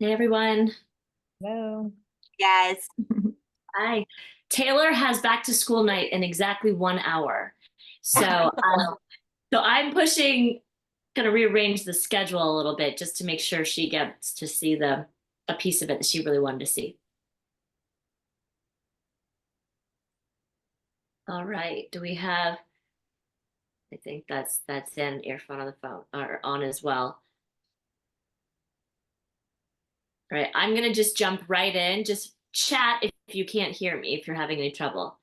Hey everyone. Hello. Yes. Hi. Taylor has back to school night in exactly 1 hour. So I'm gonna rearrange the schedule a little bit just to make sure she gets to see a piece of it that she really wanted to see. All right. Do we have, I think that's an earphone on the phone or on as well. All right. I'm gonna just jump right in. Just chat if you can't hear me, if you're having any trouble.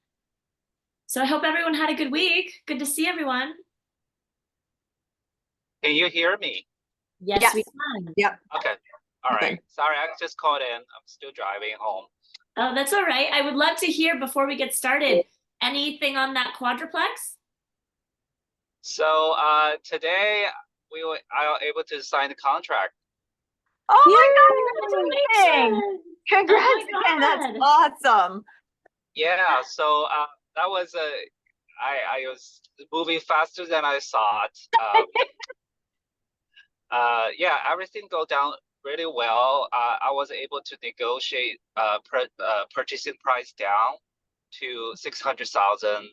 So I hope everyone had a good week. Good to see everyone. Can you hear me? Yes, we Yes. can. Yep. Okay. All right. Good. Sorry, I just called in. I'm still driving home. Oh, that's all right. I would love to hear before we get started, anything on that quadruplex? So today I was able to sign the contract. Oh Yay! my God, amazing. Congratulations! Congrats Oh again. That's my God. awesome. Yeah. So that was I was moving faster than I thought. Yeah, everything go down really well. I was able to negotiate purchasing price down to 600,000.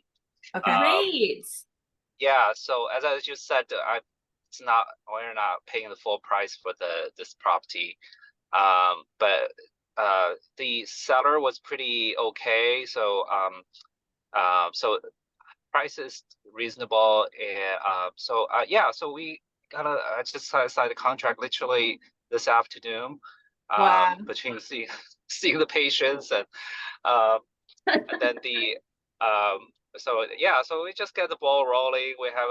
Okay. Great. Yeah, so as I just said, we're not paying the full price for this property. But the seller was pretty okay, so price is reasonable, and yeah, so we gotta I just signed the contract literally this afternoon. Wow. Between seeing the patients um and then the so yeah, so we just get the ball rolling. We have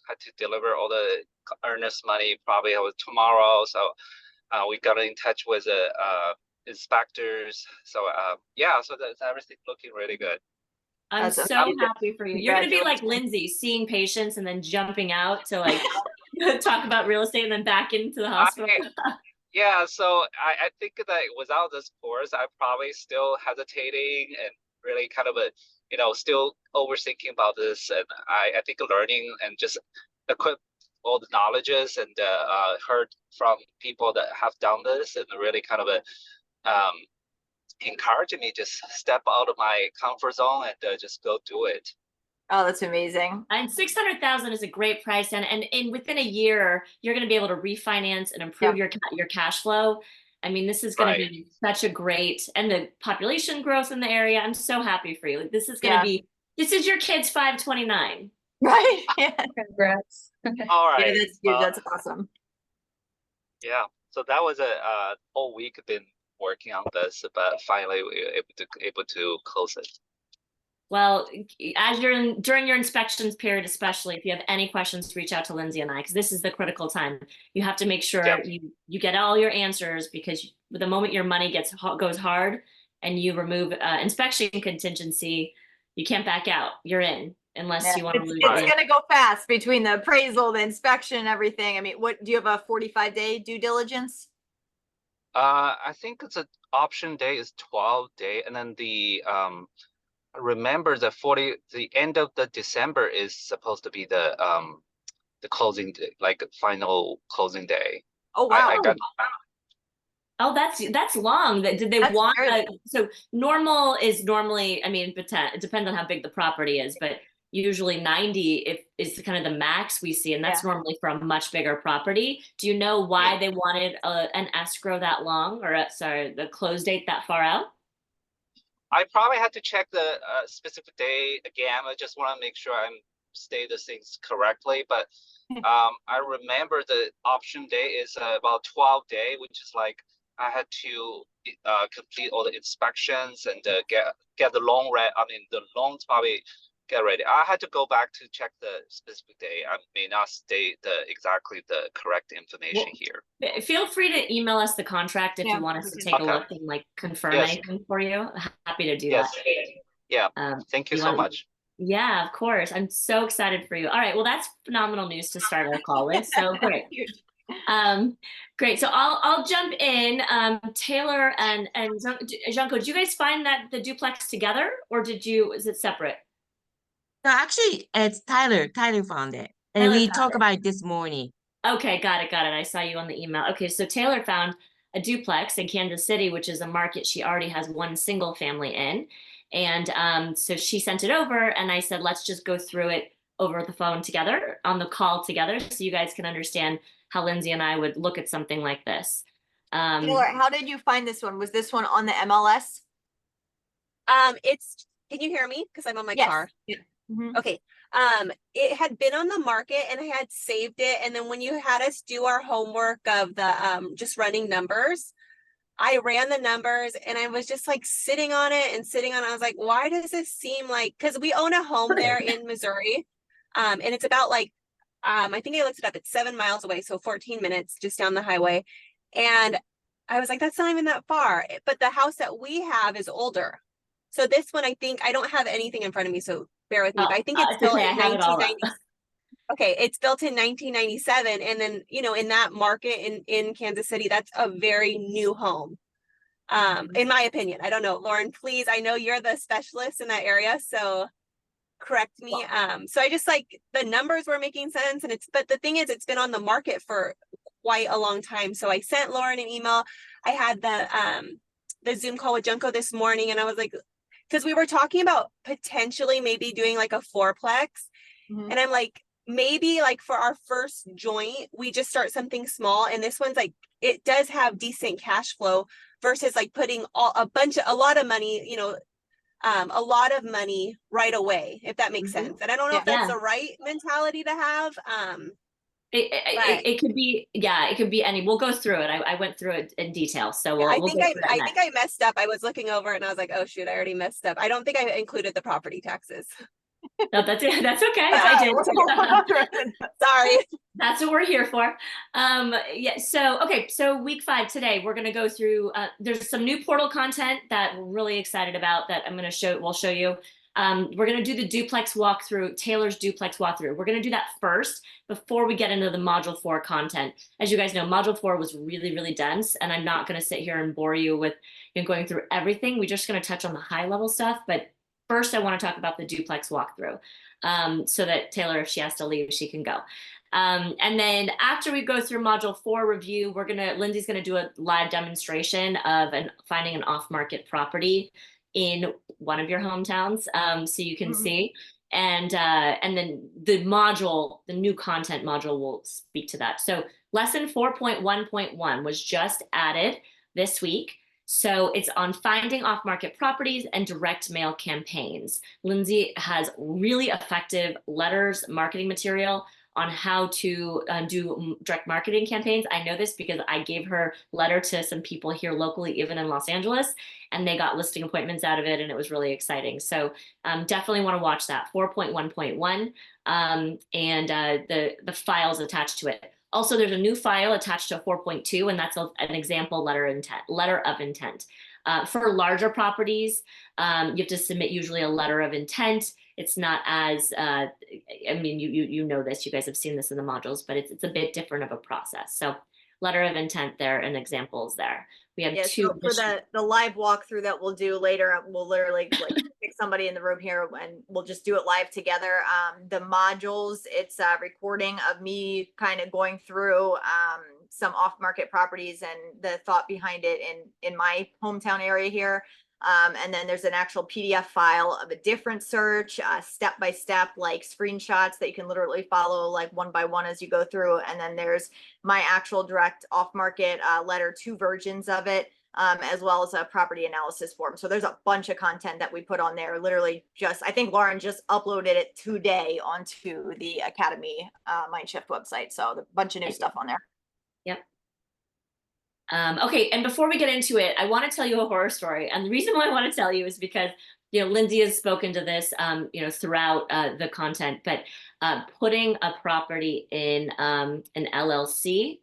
had to deliver all the earnest money probably tomorrow. So we got in touch with the inspectors. So yeah, so that's everything looking really good. I'm That's so amazing. happy for you. You're gonna be like Congratulations. Lindsay, seeing patients and then jumping out to like talk about real estate and then back into the I hospital. Yeah, so I think that without this course, I probably still hesitating and really kind of still overthinking about this. And I think learning and just equip all the knowledges and heard from people that have done this and really kind of um, encouraging me just step out of my comfort zone and just go do it. Oh, that's amazing. And 600,000 is a great price, and within a year, you're going to be able to refinance and Yeah. improve your cash flow. I mean, this is going to Right. be such a great, and the population growth in the area. I'm so happy for you. Like, Yeah. this is your kid's 529. Right. Yeah. Congrats. All Yeah, right. that's huge. That's awesome. Yeah. So that was a whole week been working on this, but finally we were able to close it. Well, during your inspections period, especially if you have any questions, reach out to Lindsay and I, because this is the critical time. You have to make Yeah. sure you get all your answers, because the moment your money goes hard and you remove inspection contingency, you can't back out. You're in, unless Yeah. you want to lose It's the gonna go fast between the appraisal, the inspection, everything. I mean, what do you have a 45-day due diligence? I think it's an option day is 12 day, and then remember the end of the December is supposed to be the closing day, like final closing day. Oh I wow. got Oh, that's long. Did they That's want very so normal is normally, I mean, it depends on how big the property is, but usually 90 if is kind of the max we see, and that's Yeah. normally for a much bigger property. Do you know why Yeah. they wanted an escrow that long, or sorry, the close date that far out? I probably had to check the specific day again. I just want to make sure I'm state the things correctly. But I remember the option day is about 12 day, which is like I had to complete all the inspections and get the loan ready. I mean, the loans probably get ready. I had to go back to check the specific day. I may not state exactly the correct information Well, here. feel free to email us the contract if Yeah, you want us we to can take a Okay. look and like confirm Yes. anything for you. Happy to do that. Yes. Yeah. Thank you You so want much. Yeah, of course. I'm so excited for you. All right, well, that's phenomenal news to start our call with. So great. Huge. Great. So I'll jump in. Taylor and Janko, did you guys find that the duplex together, or is it separate? No, actually, it's Tyler. Tyler found it. And Taylor we found talked it. about it this morning. Okay, got it. I saw you on the email. Okay, so Taylor found a duplex in Kansas City, which is a market she already has one single family in. And so she sent it over, and I said, let's just go through it over the phone together, on the call together, so you guys can understand how Lindsay and I would look at something like this. Taylor, how did you find this one? Was this one on the MLS? Can you hear me? Because I'm on my Yes. car. Yeah. Mhm. Okay. It had been on the market and I had saved it. And then when you had us do our homework of the just running numbers, I ran the numbers and I was just like sitting on it and sitting on it. I was like, why does this seem like, because we own a home there in Missouri. And it's about like, I think I looked it up, it's 7 miles away, so 14 minutes just down the highway. And I was like, that's not even that far. But the house that we have is older. So this one, I think, I don't have anything in front of me, so bear with me. But I think it's built okay, I in have it all up. 1990. Okay, it's built in 1997. And then, you know, in that market in Kansas City, that's a very new home. In my opinion. I don't know. Lauren, please, I know you're the specialist in that area, so correct me. So I just like the numbers were making sense, and but the thing is, it's been on the market for quite a long time. So I sent Lauren an email. I had the Zoom call with Junko this morning, and I was like, because we were talking about potentially maybe doing like a fourplex, and I'm like, maybe like for our first joint, we just start something small. And this one's like, it does have decent cash flow versus like putting a lot of money, you know, a lot of money right away, if that makes sense. And I don't know if that's the right mentality to have. It could be, yeah, it could be any, we'll go through it. I went through it in detail. So I we'll think I messed up. I was looking over and I was like, oh shoot, I already messed up. I don't think I included the property taxes. No, that's okay. I did. Sorry. That's what we're here for. Yeah. So, okay. So week 5 today, we're going to go through, there's some new portal content that we're really excited about that I'm going to we'll show you. We're going to do the duplex walkthrough, Taylor's duplex walkthrough. We're going to do that first before we get into the module 4 content. As you guys know, module 4 was really, really dense, and I'm not going to sit here and bore you with going through everything. We're just going to touch on the high level stuff. But first, I want to talk about the duplex walkthrough, so that Taylor, if she has to leave, she can go. And then after we go through module 4 review, Lindsay's going to do a live demonstration of finding an off-market property in one of your hometowns, so you can see. And then the new content module will speak to that. So lesson 4.1.1 was just added this week. So it's on finding off-market properties and direct mail campaigns. Lindsay has really effective letters, marketing material on how to do direct marketing campaigns. I know this because I gave her letter to some people here locally, even in Los Angeles, and they got listing appointments out of it, and it was really exciting. So definitely want to watch that 4.1.1 and the files attached to it. Also, there's a new file attached to 4.2, and that's an example letter of intent. For larger properties, you have to submit usually a letter of intent. It's not as, I mean, you know this, you guys have seen this in the modules, but it's a bit different of a process. So letter of intent there and examples there. We have two. So for the live walkthrough that we'll do later, we'll literally like pick somebody in the room here and we'll just do it live together. The modules, it's a recording of me kind of going through some off-market properties and the thought behind it in my hometown area here. And then there's an actual PDF file of a different search, step-by-step, like screenshots that you can literally follow like one by one as you go through. And then there's my actual direct off-market letter, 2 versions of it, as well as a property analysis form. So there's a bunch of content that we put on there. Literally I think Lauren just uploaded it today onto the Academy Mindshift website. So a bunch of new stuff on there. Yep. Okay, and before we get into it, I want to tell you a horror story. And the reason why I want to tell you is because, Lindsay has spoken to this, throughout the content, but putting a property in an LLC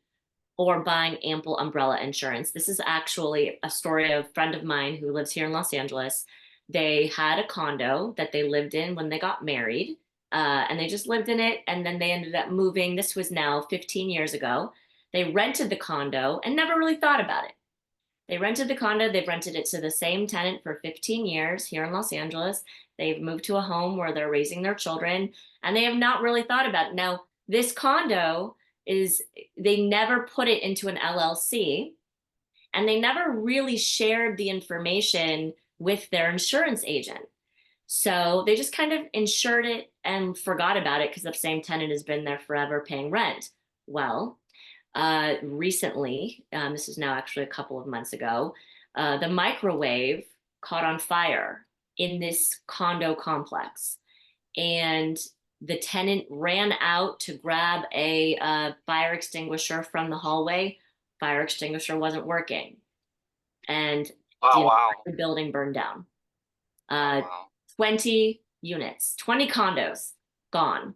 or buying ample umbrella insurance. This is actually a story of a friend of mine who lives here in Los Angeles. They had a condo that they lived in when they got married, and they just lived in it. And then they ended up moving. This was now 15 years ago. They rented the condo and never really thought about it. They rented the condo. They've rented it to the same tenant for 15 years here in Los Angeles. They've moved to a home where they're raising their children, and they have not really thought about it. Now, this condo they never put it into an LLC. and they never really shared the information with their insurance agent. So they just kind of insured it and forgot about it because the same tenant has been there forever paying rent. Well, recently, this is now actually a couple of months ago, the microwave caught on fire in this condo complex. And the tenant ran out to grab a fire extinguisher from the hallway. Fire extinguisher wasn't working. And Oh, the wow. entire building burned down. Wow. 20 units, 20 condos gone.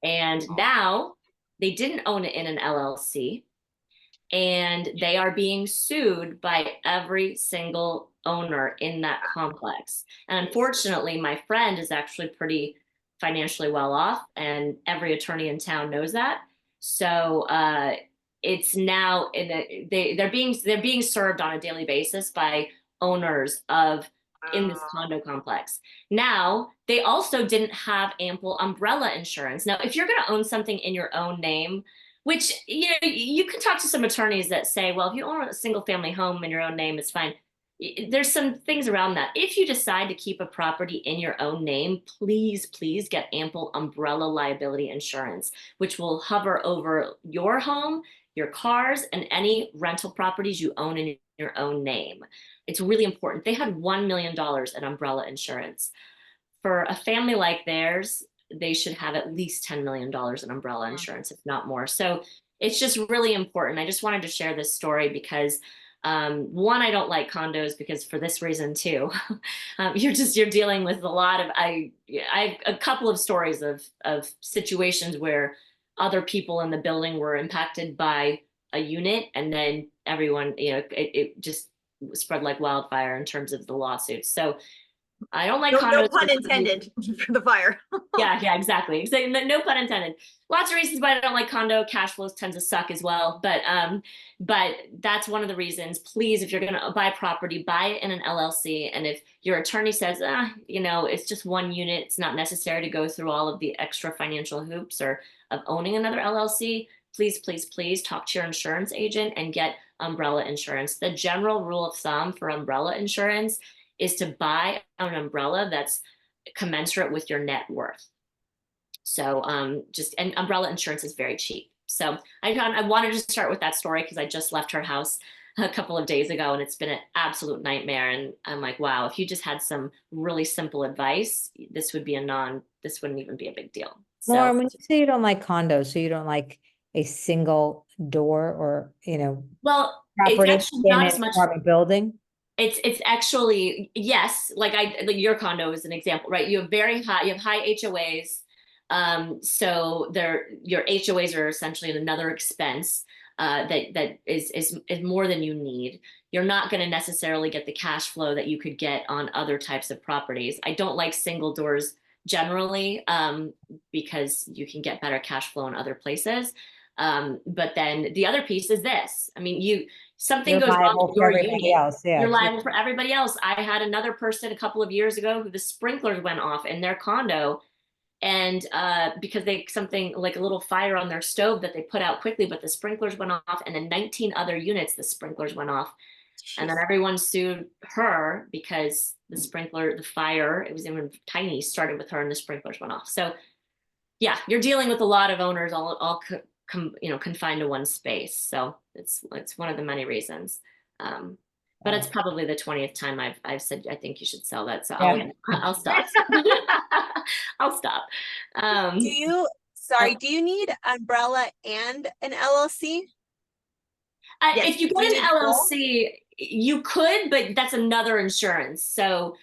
And now they didn't own it in an LLC, and they are being sued by every single owner in that complex. And unfortunately, my friend is actually pretty financially well off, and every attorney in town knows that. So it's now they're being served on a daily basis by owners of in this condo complex. Now, they also didn't have ample umbrella insurance. Now, if you're going to own something in your own name, which, you know, you can talk to some attorneys that say, well, if you own a single family home in your own name, it's fine. There's some things around that. If you decide to keep a property in your own name, please, please get ample umbrella liability insurance, which will hover over your home, your cars, and any rental properties you own in your own name. It's really important. They had $1 million in umbrella insurance. For a family like theirs, they should have at least $10 million in umbrella insurance, if not more. So it's just really important. I just wanted to share this story because one, I don't like condos because for this reason too. You're dealing with a lot of I have a couple of stories of situations where other people in the building were impacted by a unit, and then everyone, you know, it just spread like wildfire in terms of the lawsuits. So I don't like condos. No pun intended for the fire. Yeah, exactly. No pun intended. Lots of reasons why I don't like condo. Cash flows tend to suck as well. But that's one of the reasons. Please, if you're going to buy property, buy it in an LLC. And if your attorney says, you know, it's just one unit, it's not necessary to go through all of the extra financial hoops or of owning another LLC, please, please, please talk to your insurance agent and get umbrella insurance. The general rule of thumb for umbrella insurance is to buy an umbrella that's commensurate with your net worth. So and umbrella insurance is very cheap. So I wanted to start with that story because I just left her house a couple of days ago and it's been an absolute nightmare. And I'm like, wow, if you just had some really simple advice, this wouldn't even be a big deal. Lauren, when you say you don't like condos, so you don't like a single door or, you know, well, property it's actually in not an as much apartment building? It's actually, yes, like your condo is an example, right? You have high HOAs. So your HOAs are essentially another expense that is more than you need. You're not going to necessarily get the cash flow that you could get on other types of properties. I don't like single doors generally because you can get better cash flow in other places. But then the other piece is this. I mean, something goes wrong with your unit. You're liable for everybody else. I had another person a couple of years ago who the sprinklers went off in their condo, and because something like a little fire on their stove that they put out quickly, but the sprinklers went off, and in 19 other units the sprinklers went off. Jeez. And then everyone sued her because the fire, it was even tiny, started with her and the sprinklers went off. So yeah, you're dealing with a lot of owners all confined to one space. So it's one of the many reasons. But it's probably the 20th time I've said I think you should sell that. So yeah. I'll stop. I'll stop. Do you need umbrella and an LLC? Yes. If you get an LLC, you could, but that's another insurance. So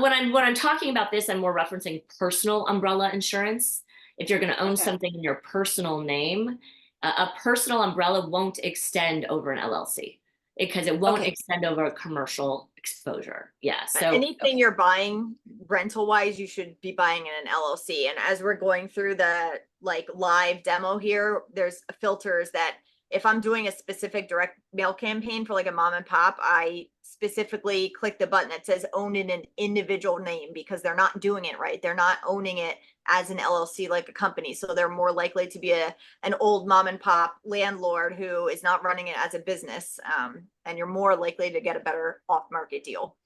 when I'm talking about this, I'm more referencing personal umbrella insurance. If you're going to own something in your personal name, a personal umbrella won't extend over an LLC because it won't extend over a commercial exposure. Yeah. So anything you're buying rental wise, you should be buying in an LLC. And as we're going through the live demo here, there's filters that if I'm doing a specific direct mail campaign for like a mom and pop, I specifically click the button that says own in an individual name, because they're not doing it right. They're not owning it as an LLC like a company. So they're more likely to be an old mom and pop landlord who is not running it as a business. And you're more likely to get a better off-market deal.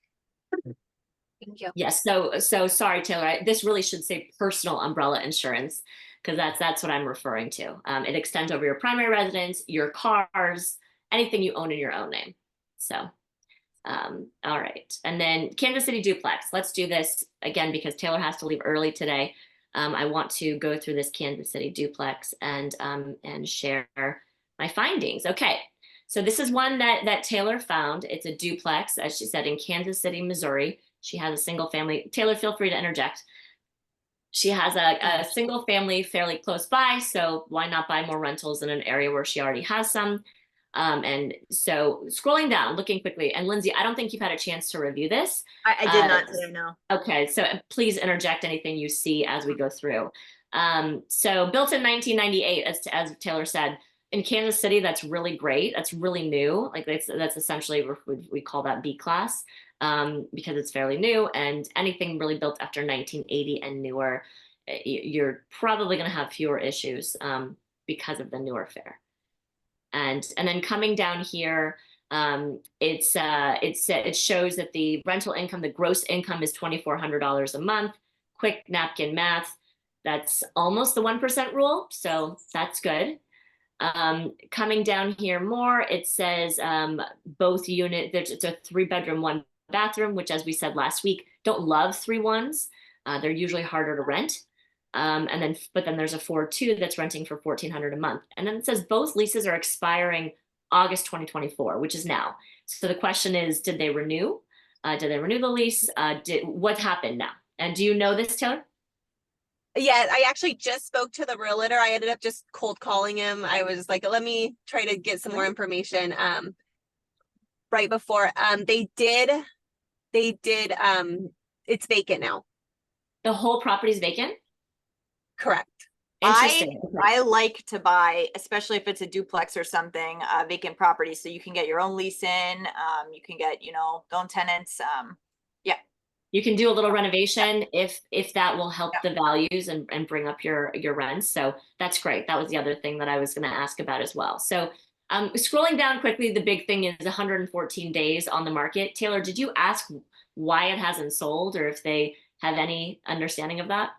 Thank you. Yes, so sorry, Taylor, this really should say personal umbrella insurance, because that's what I'm referring to. It extends over your primary residence, your cars, anything you own in your own name. So, all right. And then Kansas City duplex. Let's do this again because Taylor has to leave early today. I want to go through this Kansas City duplex and share my findings. Okay. So this is one that Taylor found. It's a duplex, as she said, in Kansas City, Missouri. She has a single family. Taylor, feel free to interject. She has a single family fairly close by, so why not buy more rentals in an area where she already has some? And so scrolling down, looking quickly, and Lindsay, I don't think you've had a chance to review this. I did not today, no. Okay, so please interject anything you see as we go through. So built in 1998, as Taylor said, in Kansas City, that's really great. That's really new. Like that's essentially, we call that B class. Because it's fairly new, and anything really built after 1980 and newer, you're probably going to have fewer issues because of the newer fare. And then coming down here, it shows that the rental income, the gross income is $2,400 a month. Quick napkin math, that's almost the 1% rule, so that's good. Coming down here more, it says both unit. It's a 3-bedroom, 1 bathroom, which, as we said last week, don't love 3-1s. They're usually harder to rent. But then there's a 4-2 that's renting for $1,400 a month. And then it says both leases are expiring August 2024, which is now. So the question is, did they renew? Did they renew the lease? What happened now? And do you know this, Taylor? Yeah, I actually just spoke to the realtor. I ended up just cold calling him. I was like, let me try to get some more information. Right before they did it's vacant now. The whole property's vacant? Correct. Interesting. I like to buy, especially if it's a duplex or something, vacant property, so you can get your own lease in. You can get, own tenants. Yeah. You can do a little renovation if that will help the values and bring up your rents. So that's great. That was the other thing that I was going to ask about as well. So scrolling down quickly, the big thing is 114 days on the market. Taylor, did you ask why it hasn't sold, or if they have any understanding of that?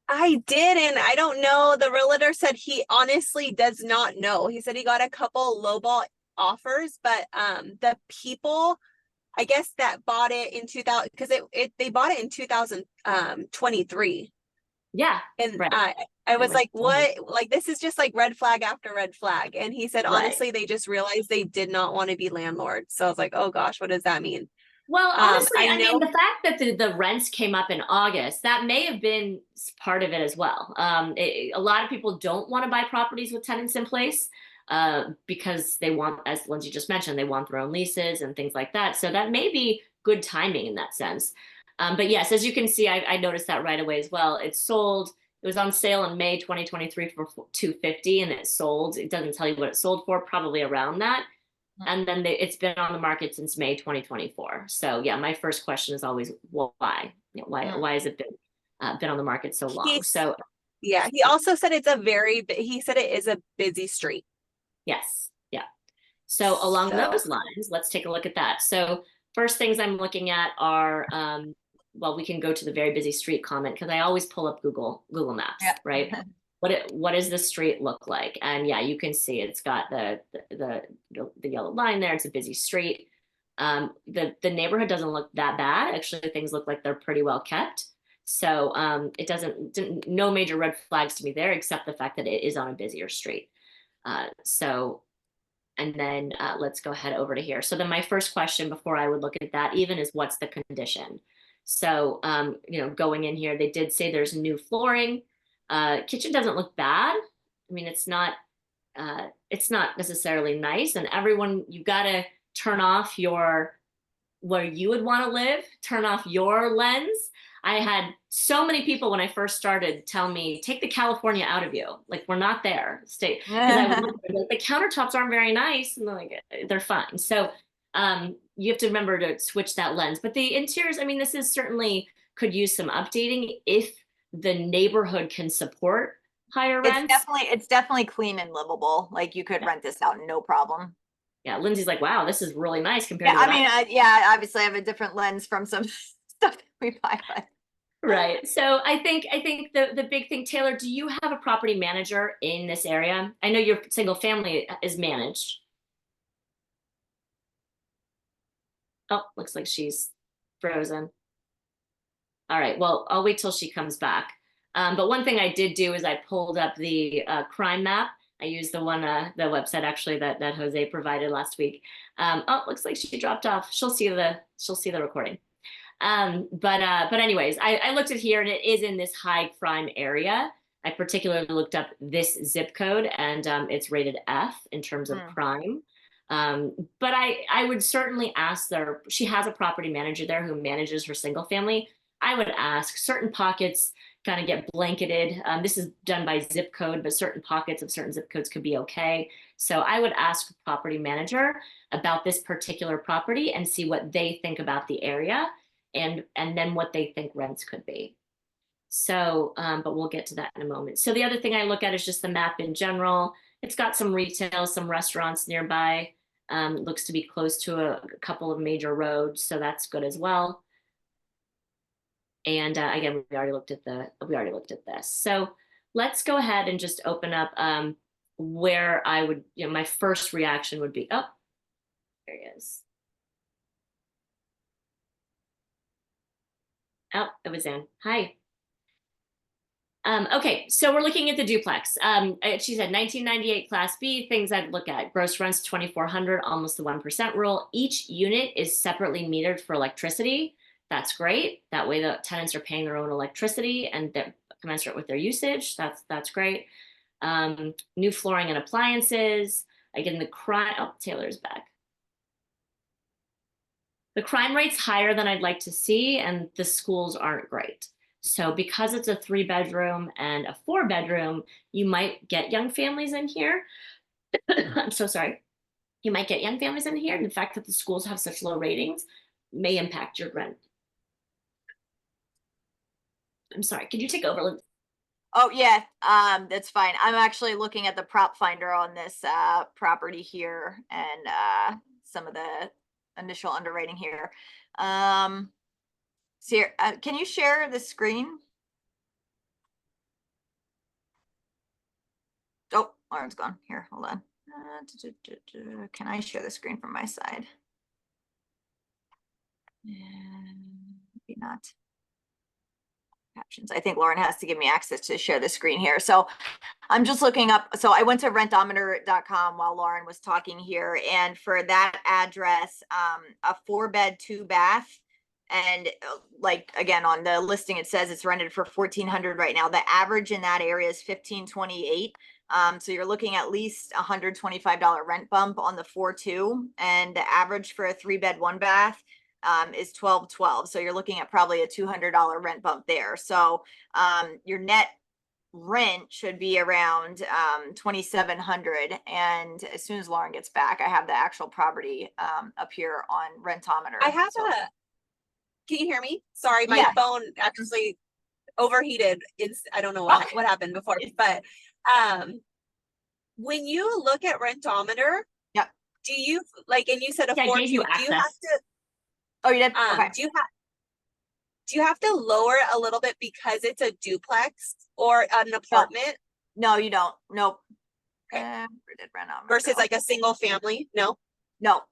I did, and I don't know. The realtor said he honestly does not know. He said he got a couple lowball offers, but the people, I guess, that bought it in 2000, because they bought it in 2023. Yeah. And right. I was like, what? Like, this is just like red flag after red flag. And he said, Right. honestly, they just realized they did not want to be landlords. So I was like, oh gosh, what does that mean? Well, honestly, I mean, the fact that the rents came up in August, that may have been part of it as well. A lot of people don't want to buy properties with tenants in place because they want, as Lindsay just mentioned, they want their own leases and things like that. So that may be good timing in that sense. But yes, as you can see, I noticed that right away as well. It sold. It was on sale in May 2023 for $250, and it sold. It doesn't tell you what it sold for, probably around that. And then it's been on the market since May 2024. So yeah, my first question is always why? Why has it been on the market so long? So yeah, he also said he said it is a busy street. Yes, yeah. So along those lines, let's take a look at that. So first things I'm looking at are well, we can go to the very busy street comment, because I always pull up Google Maps, right? What does the street look like? And yeah, you can see it's got the yellow line there. It's a busy street. The neighborhood doesn't look that bad. Actually, things look like they're pretty well kept. So it doesn't, no major red flags to me there, except the fact that it is on a busier street. And then let's go ahead over to here. So then my first question before I would look at that even is, what's the condition? So, going in here, they did say there's new flooring. Kitchen doesn't look bad. I mean, it's not necessarily nice, and everyone, you got to turn off where you would want to live, turn off your lens. I had so many people when I first started tell me, take the California out of you. Like, we're not there. Stay. Because I would look, the countertops aren't very nice, and they're fine. So you have to remember to switch that lens. But the interiors, I mean, this is certainly could use some updating if the neighborhood can support higher rents. It's definitely clean and livable. Like you could Yeah. rent this out, no problem. Yeah, Lindsay's like, wow, this is really nice compared Yeah, to I what mean, yeah, obviously I have a different lens from some stuff that we buy, but Right. So I think the big thing, Taylor, do you have a property manager in this area? I know your single family is managed. Oh, looks like she's frozen. All right, well, I'll wait till she comes back. But one thing I did do is I pulled up the crime map. I used the one, the website actually that Jose provided last week. Oh, looks like she dropped off. She'll see the recording. But anyways, I looked at here and it is in this high crime area. I particularly looked up this zip code and it's rated F in terms of crime. But I would certainly ask she has a property manager there who manages her single family. I would ask certain pockets kind of get blanketed. This is done by zip code, but certain pockets of certain zip codes could be okay. So I would ask the property manager about this particular property and see what they think about the area and then what they think rents could be. So, but we'll get to that in a moment. So the other thing I look at is just the map in general. It's got some retail, some restaurants nearby. Looks to be close to a couple of major roads, so that's good as well. And again, we already looked at this. So let's go ahead and just open up where I would, my first reaction would be, oh, there he is. Oh, it was in. Hi. Okay, so we're looking at the duplex. She said 1998 Class B, things I'd look at. Gross rents 2,400, almost the 1% rule. Each unit is separately metered for electricity. That's great. That way the tenants are paying their own electricity and they're commensurate with their usage. That's great. New flooring and appliances. Again, the crime, oh, Taylor's back. The crime rate's higher than I'd like to see, and the schools aren't great. So because it's a 3-bedroom and a 4-bedroom, you might get young families in here. I'm so sorry. You might get young families in here, and the fact that the schools have such low ratings may impact your rent. I'm sorry, could you take over, Lindsay? oh yeah, that's fine. I'm actually looking at the prop finder on this property here and some of the initial underwriting here. So here, can you share the screen? Oh, Lauren's gone. Here, hold on. Can I share the screen from my side? Maybe not. Captions. I think Lauren has to give me access to share the screen here. So I'm just looking up. So I went to rentometer.com while Lauren was talking here. And for that address, a 4-bed, 2-bath. And like, again, on the listing, it says it's rented for $1,400 right now. The average in that area is $1,528. So you're looking at least $125 rent bump on the 4-2. And the average for a 3-bed, 1-bath is $1,212. So you're looking at probably a $200 rent bump there. So your net rent should be around $2,700. And as soon as Lauren gets back, I have the actual property up here on Rentometer. I have so. Can you hear me? Sorry, my Yeah. phone actually overheated. I don't know Oh. what happened before, but when you look at Rentometer, Yep. do you like, and you said a Yeah, I 4-2, gave you do you have access. to Oh, you did? Okay. do you have to lower it a little bit because it's a duplex or an apartment No, you don't. Nope. Okay. Where did Rentometer versus go? like a single family? No. No.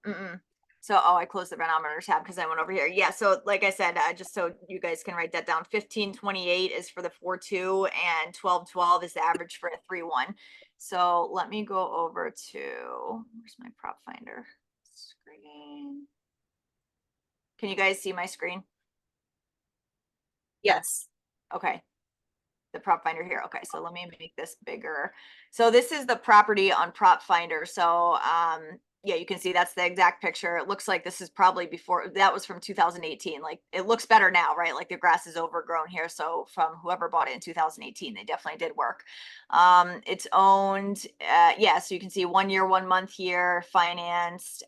So, oh, I closed the Rentometer tab because I went over here. Yeah. So like I said, just so you guys can write that down, 1,528 is for the 4-2 and 1,212 is the average for a 3-1. So let me go over to, where's my prop finder screen? Can you guys see my screen? Yes. Okay. The prop finder here. Okay, so let me make this bigger. So this is the property on prop finder. So yeah, you can see that's the exact picture. It looks like this is probably before, that was from 2018. Like it looks better now, right? Like the grass is overgrown here. So from whoever bought it in 2018, they definitely did work. It's owned, yeah, so you can see 1 year, 1 month here, financed.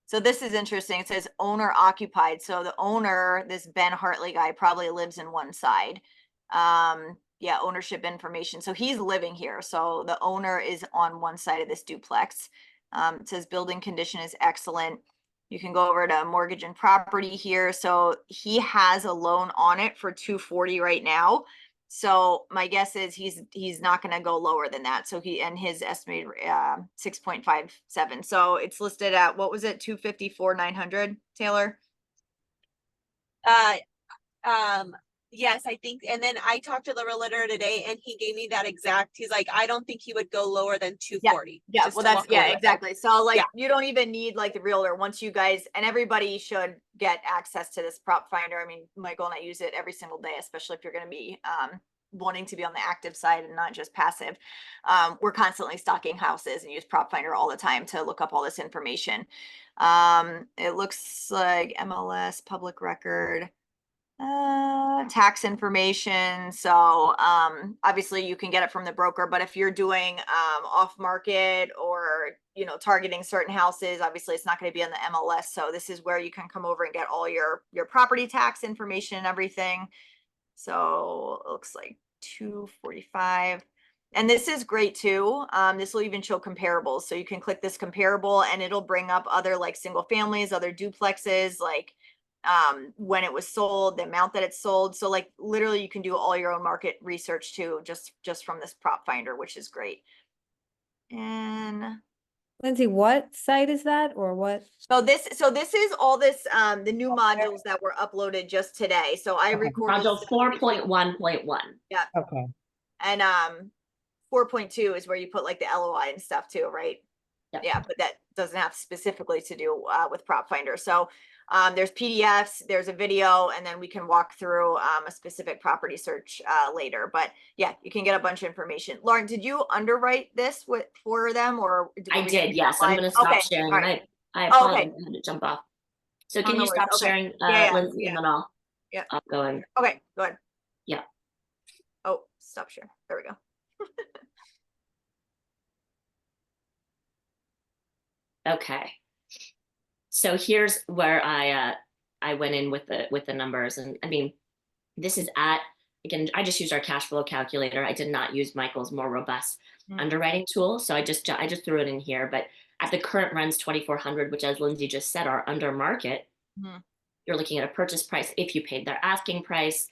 So this is interesting. It says owner occupied. So the owner, this Ben Hartley guy, probably lives in one side. Yeah, ownership information. So he's living here. So the owner is on one side of this duplex. It says building condition is excellent. You can go over to mortgage and property here. So he has a loan on it for 240 right now. So my guess is he's not going to go lower than that. So he, and his estimated 6.57. So it's listed at, what was it, 254,900, Taylor? Yes, I think, and then I talked to the realtor today and he gave me that exact, he's like, I don't think he would go lower than 240. Yeah, just well, to that's, walk away yeah, with it. exactly. So like, Yeah. you don't even need like the realtor. Once you guys, and everybody should get access to this prop finder. I mean, Michael and I use it every single day, especially if you're going to be wanting to be on the active side and not just passive. We're constantly stocking houses and use prop finder all the time to look up all this information. It looks like MLS, public record, tax information. So obviously you can get it from the broker, but if you're doing off market or, you know, targeting certain houses, obviously it's not going to be on the MLS. So this is where you can come over and get all your property tax information and everything. So it looks like 245. And this is great too. This will even show comparables. So you can click this comparable and it'll bring up other like single families, other duplexes, like when it was sold, the amount that it's sold. So like literally you can do all your own market research too, just from this prop finder, which is great. And Lindsay, what site is that or what? so this is all this the new modules that were uploaded just today. So I Okay. recorded Module 4.1.1. Okay. and 4.2 is where you put like the LOI and stuff too, right? Yep. Yeah, but that doesn't have specifically to do with prop finder. So there's PDFs, there's a video, and then we can walk through a specific property search later. But yeah, you can get a bunch of information. Lauren, did you underwrite this for them, or I did, yes. I'm going to Okay, stop sharing. all right. I Oh, apologize. okay. I had to jump off. So Oh, can no you worries. stop Okay. sharing, Yeah, Lindsay, yeah. and then I'll go in. Okay, go ahead. Yeah. Oh, stop share. There we go. Okay. So here's where I went in with the numbers, and I mean, this is at, again, I just used our cash flow calculator. I did not use Michael's more robust underwriting tool, so I just threw it in here. But at the current rents 2,400, which as Lindsay just said are under market, you're looking at a purchase price if you paid their asking price.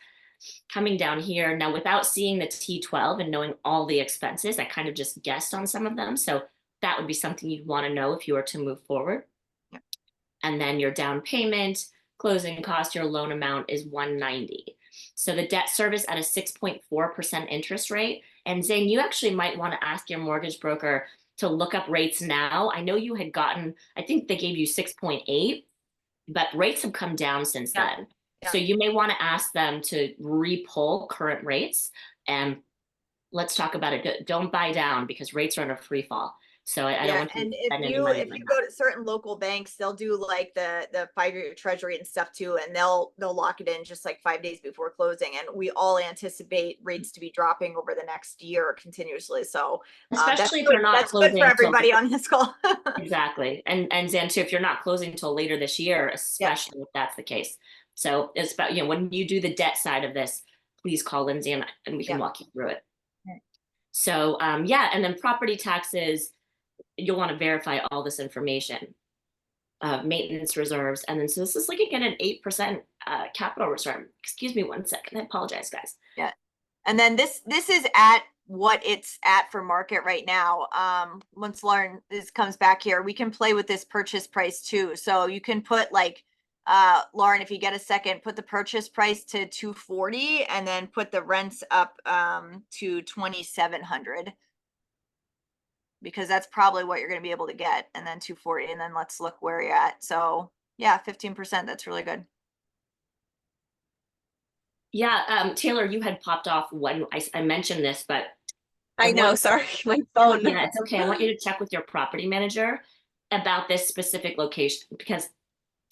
Coming down here now, without seeing the T12 and knowing all the expenses, I kind of just guessed on some of them. So that would be something you'd want to know if you were to move forward. Yep. And then your down payment, closing cost, your loan amount is 190. So the debt service at a 6.4% interest rate. And Zane, you actually might want to ask your mortgage broker to look up rates now. I know you had gotten, I think they gave you 6.8, but rates have come down since then. Yeah. So you may want to ask them to re-pull current rates, and let's talk about it. Don't buy down because rates are in a free fall. So I don't want to and spend if any you money if like you that. go to certain local banks, they'll do like the 5-year treasury and stuff too, and they'll lock it in just like 5 days before closing. And we all anticipate rates to be dropping over the next year continuously. So Especially if you're not that's good closing for until- everybody on this call. Exactly. And Zan too, if you're not closing until later this year, especially if that's the case. So it's about, you know, when you do the debt side of this, please call Lindsay and we can walk you through it. Right. So yeah, and then property taxes, you'll want to verify all this information. Maintenance reserves, and then so this is like again an 8% capital return. Excuse me 1 second. I apologize, guys. Yeah. And then this is at what it's at for market right now. Once Lauren comes back here, we can play with this purchase price too. So you can put like Lauren, if you get a second, put the purchase price to 240 and then put the rents up to 2,700. Because that's probably what you're going to be able to get, and then 240, and then let's look where you're at. So yeah, 15%, that's really good. Yeah, Taylor, you had popped off when I mentioned this, but I know, sorry, my phone. yeah, it's okay. I want you to check with your property manager about this specific location because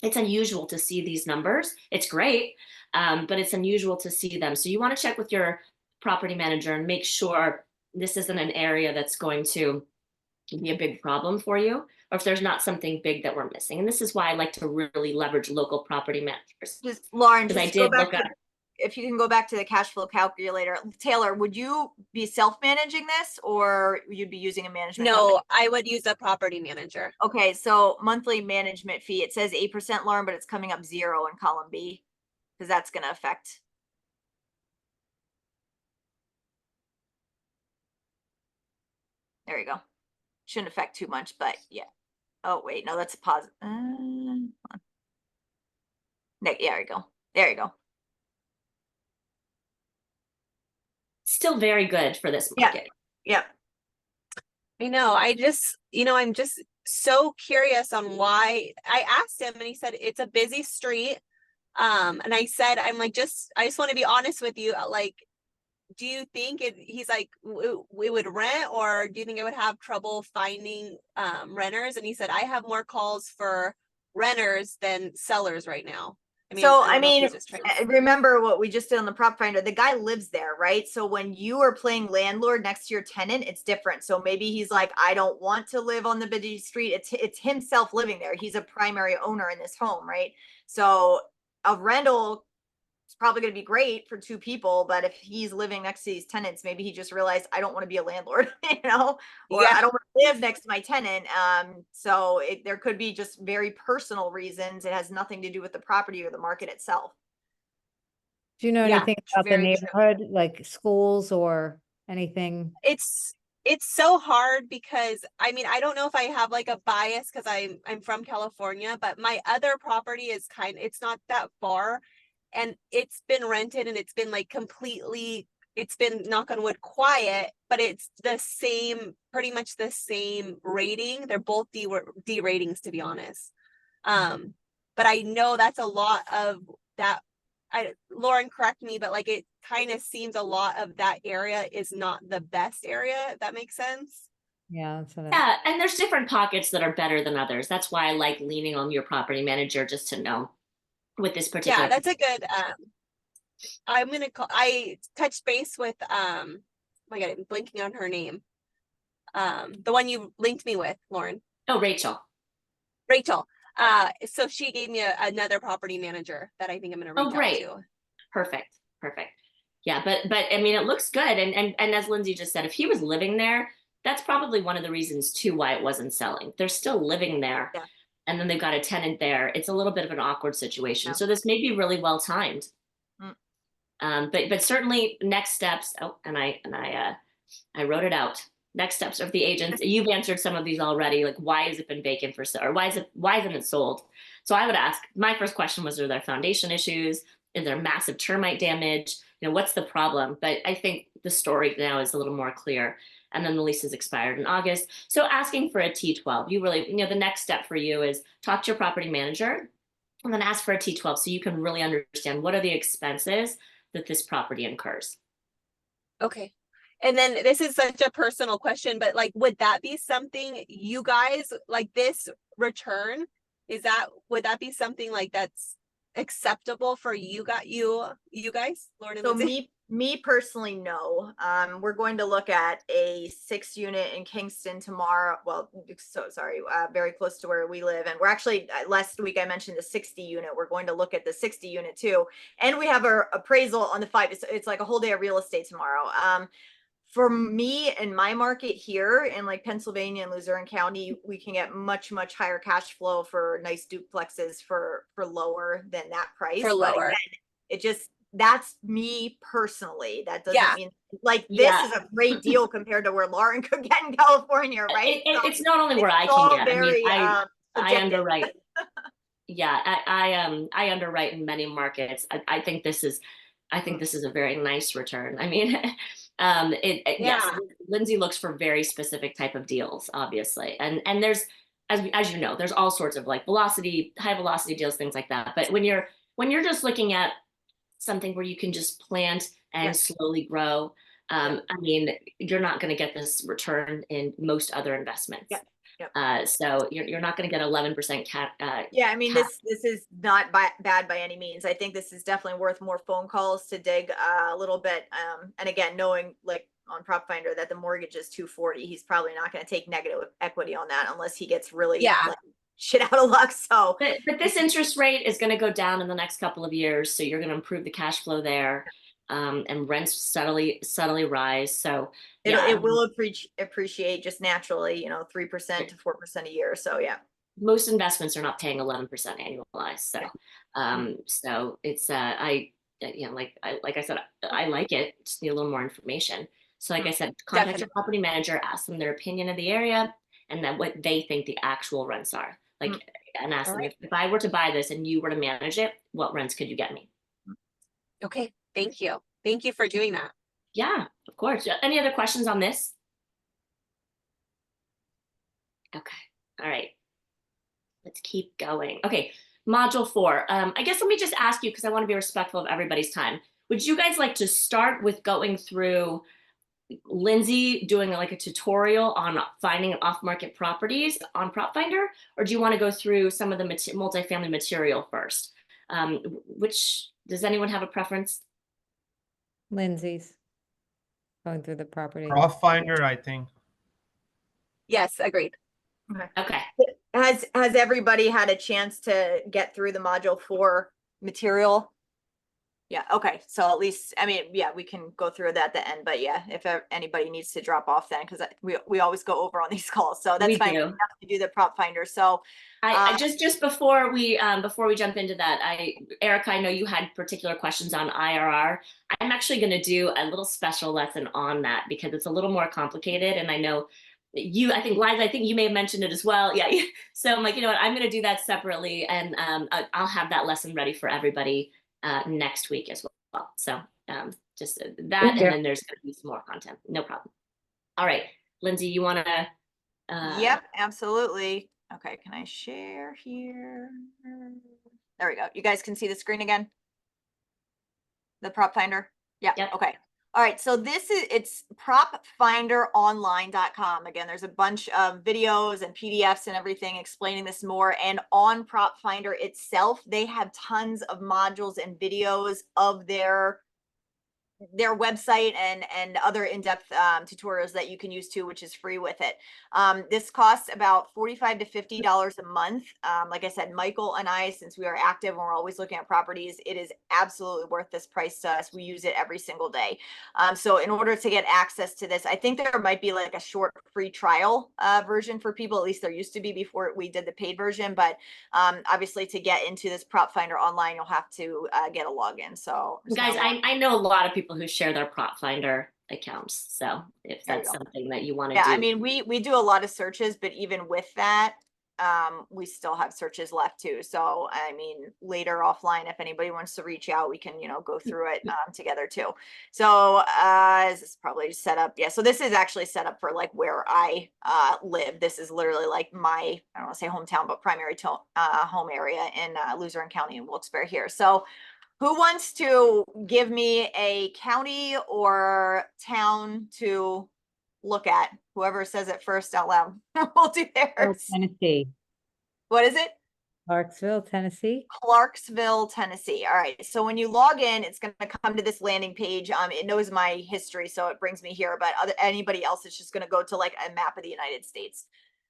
it's unusual to see these numbers. It's great, but it's unusual to see them. So you want to check with your property manager and make sure this isn't an area that's going to be a big problem for you, or if there's not something big that we're missing. And this is why I like to really leverage local property managers. Just Lauren, Because I just go did back look to, at, if you can go back to the cash flow calculator. Taylor, would you be self-managing this or you'd be using a management company? No, I would use a property manager. Okay, so monthly management fee, it says 8%, Lauren, but it's coming up 0 in column B. Because that's gonna affect. There you go. Shouldn't affect too much, but yeah. Oh, wait, no, that's a positive. There you go. There you go. still very good for this Yeah. market. Yep. I know. I'm just so curious on why. I asked him and he said it's a busy street. And I said, I just want to be honest with you. Like, do you think he's like, we would rent, or do you think I would have trouble finding renters? And he said, I have more calls for renters than sellers right now. So, I I don't know if mean, he's just trying- remember what we just did on the prop finder, the guy lives there, right? So when you are playing landlord next to your tenant, it's different. So maybe he's like, I don't want to live on the busy street. It's himself living there. He's a primary owner in this home, right? So a rental is probably going to be great for 2 people, but if he's living next to these tenants, maybe he just realized I don't want to be a landlord, or Yeah. I don't want to live next to my tenant. So there could be just very personal reasons. It has nothing to do with the property or the market itself. Do you know Yeah, anything about the very true. neighborhood, like schools or anything? It's so hard because I don't know if I have like a bias because I'm from California, but my other property is it's not that far, and it's been rented and it's been like it's been, knock on wood, quiet, but it's pretty much the same rating. They're both D ratings, to be honest. But I know that's a lot of that. Lauren, correct me, but like it kind of seems a lot of that area is not the best area, if that makes sense. Yeah, that's what Yeah, and there's different pockets that are better than others. That's why I like leaning on your property manager just to know with this particular. Yeah, that's a good, I touched base with, oh my God, I'm blinking on her name. The one you linked me with, Lauren. Oh, Rachel. So she gave me another property manager that I think I'm going to reach great. out to. Perfect. Yeah, but I mean, it looks good. And as Lindsay just said, if he was living there, that's probably one of the reasons too why it wasn't selling. They're still living there. Yeah. And then they've got a tenant there. It's a little bit of an awkward situation. Yeah. So this may be really well timed. But certainly next steps. Oh, and I wrote it out. Next steps of the agents. You've answered some of these already. Like, why has it been vacant for sale, or why isn't it sold? So I would ask. My first question was: are there foundation issues? Is there massive termite damage? What's the problem? But I think the story now is a little more clear. And then the lease is expired in August. So asking for a T12, you really, the next step for you is talk to your property manager, and then ask for a T12 so you can really understand what are the expenses that this property incurs. Okay. And then this is such a personal question, but like, would that be something you guys like this return? Would that be something like that's acceptable for you guys, Lauren and So Lindsay? me personally, no. We're going to look at a 6 unit in Kingston tomorrow. Well, so sorry, very close to where we live. And we're actually, last week I mentioned the 60 unit. We're going to look at the 60 unit too. And we have our appraisal on the 5. It's like a whole day of real estate tomorrow. For me and my market here in like Pennsylvania and Luzerne County, we can get much, much higher cash flow for nice duplexes for lower than that price. For But lower. again, that's me personally. That doesn't mean like this is a great deal compared to where Lauren could get in California, right? It's not only where I all can get. very, I subjective. underwrite. Yeah, I underwrite in many markets. I think this is a very nice return. I mean, yes, Lindsay looks for very specific type of deals, obviously, and there's as you know, there's all sorts of like high velocity deals, things like that. But when you're just looking at something where you can just plant and slowly grow, I mean, you're not going to get this return in most other investments. So you're not going to get 11% yeah, I mean, this is not bad by any means. I think this is definitely worth more phone calls to dig a little bit. And again, knowing like on Prop Finder that the mortgage is 240. He's probably not going to take negative equity on that unless he gets really Yeah. like, shit out of luck. So But this interest rate is going to go down in the next couple of years, so you're going to improve the cash flow there, and rents steadily rise. So yeah, it will appreciate just naturally, 3% to 4% a year. So yeah. most investments are not paying 11% annualized. So so it's like I said, I like it. Just need a little more information. So like I said, contact your property manager, ask them their opinion of the area, and then what they think the actual rents are. Like, and ask them if I were to buy this and you were to manage it, what rents could you get me? Okay, thank you. Thank you for doing that. Yeah, of course. Any other questions on this? Okay, all right. Let's keep going. Okay, module 4. I guess let me just ask you, because I want to be respectful of everybody's time. Would you guys like to start with going through Lindsay doing like a tutorial on finding off-market properties on Prop Finder, or do you want to go through some of the multifamily material first? Which, does anyone have a preference? Lindsay's going through the property. Prop Finder, I think. Yes, agreed. Okay. Has everybody had a chance to get through the module 4 material? Yeah, okay. So at least, I mean, yeah, we can go through that at the end, but yeah, if anybody needs to drop off then, because we always go over on these calls. So that's fine. We have to do the Prop Finder. So I just before we jump into that, Erica, I know you had particular questions on IRR. I'm actually going to do a little special lesson on that because it's a little more complicated, and I know I think Liza, I think you may have mentioned it as well. Yeah. So I'm like, you know what, I'm going to do that separately, and I'll have that lesson ready for everybody next week as well. So just that, and then there's going to be some more content. No problem. All right, Lindsay, you want to? Yep, absolutely. Okay, can I share here? There we go. You guys can see the screen again? The Prop Finder? Yeah, yep. Okay. All right, so it's propfinderonline.com. Again, there's a bunch of videos and PDFs and everything explaining this more. And on Prop Finder itself, they have tons of modules and videos of their website and other in-depth tutorials that you can use too, which is free with it. This costs about $45 to $50 a month. Like I said, Michael and I, since we are active and we're always looking at properties, it is absolutely worth this price to us. We use it every single day. So in order to get access to this, I think there might be like a short free trial version for people. At least there used to be before we did the paid version. But obviously to get into this Prop Finder online, you'll have to get a login. So guys, I know a lot of people who share their Prop Finder accounts. So if that's something that you want to do. I mean, we do a lot of searches, but even with that, we still have searches left too. So, I mean, later offline, if anybody wants to reach out, we can, go through it together too. So, this is probably set up. Yeah. So this is actually set up for like where I live. This is literally like my, I don't want to say hometown, but primary home area in Luzerne County in Wilkes-Barre here. So, who wants to give me a county or town to look at? Whoever says it first out loud. We'll do theirs. Tennessee. What is it? Clarksville, Tennessee. Clarksville, Tennessee. All right. So when you log in, it's going to come to this landing page. It knows my history, so it brings me here. But anybody else, it's just going to go to like a map of the United States.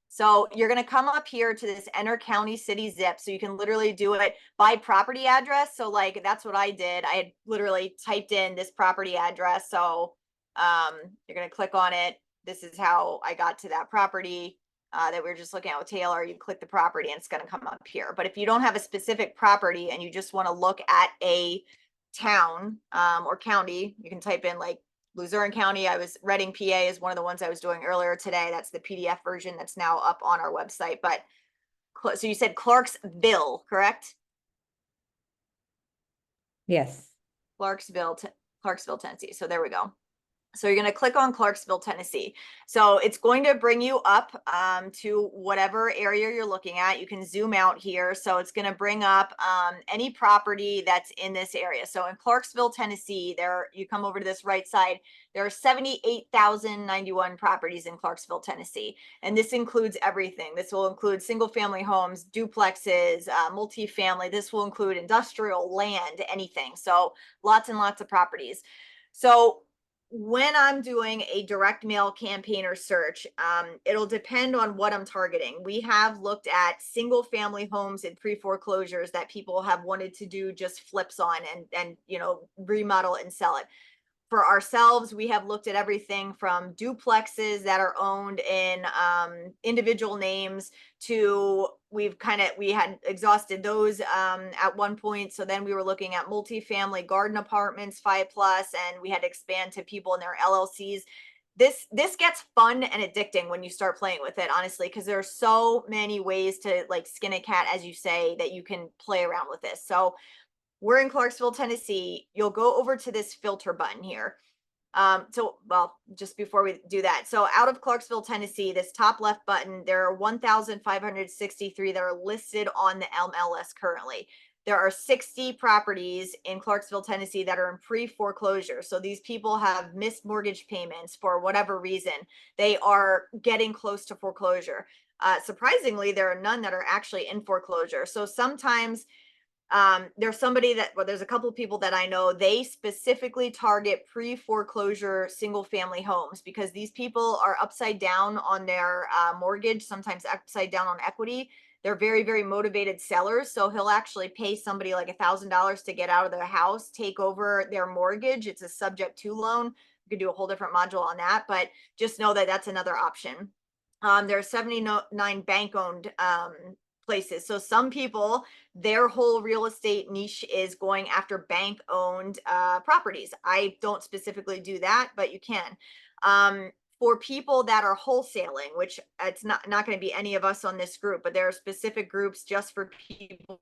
So you're going to come up here to this enter county city zip. So you can literally do it by property address. So like, that's what I did. I had literally typed in this property address. So you're going to click on it. This is how I got to that property that we were just looking at with Taylor. You click the property and it's going to come up here. But if you don't have a specific property and you just want to look at a town or county, you can type in like Luzerne County. Reading, PA is one of the ones I was doing earlier today. That's the PDF version that's now up on our website. But so you said Clarksville, correct? Yes. Clarksville, Tennessee. So there we go. So you're going to click on Clarksville, Tennessee. So it's going to bring you up to whatever area you're looking at. You can zoom out here. So it's going to bring up any property that's in this area. So in Clarksville, Tennessee, you come over to this right side, there are 78,091 properties in Clarksville, Tennessee. And this includes everything. This will include single family homes, duplexes, multifamily. This will include industrial, land, anything. So lots and lots of properties. So when I'm doing a direct mail campaign or search, it'll depend on what I'm targeting. We have looked at single family homes in pre-foreclosures that people have wanted to do just flips on and remodel and sell it. For ourselves, we have looked at everything from duplexes that are owned in individual names to we had exhausted those at one point. So then we were looking at multifamily garden apartments, 5+, and we had to expand to people in their LLCs. This gets fun and addicting when you start playing with it, honestly, because there are so many ways to like skin a cat, as you say, that you can play around with this. So we're in Clarksville, Tennessee. You'll go over to this filter button here. Just before we do that, so out of Clarksville, Tennessee, this top left button, there are 1,563 that are listed on the MLS currently. There are 60 properties in Clarksville, Tennessee that are in pre-foreclosure. So these people have missed mortgage payments for whatever reason. They are getting close to foreclosure. Surprisingly, there are none that are actually in foreclosure. So sometimes there's there's a couple of people that I know, they specifically target pre-foreclosure single family homes because these people are upside down on their mortgage, sometimes upside down on equity. They're very, very motivated sellers. So he'll actually pay somebody like $1,000 to get out of their house, take over their mortgage. It's a subject to loan. We could do a whole different module on that, but just know that that's another option. There are 79 bank owned places. So some people, their whole real estate niche is going after bank owned properties. I don't specifically do that, but you can. For people that are wholesaling, which it's not going to be any of us on this group, but there are specific groups just for people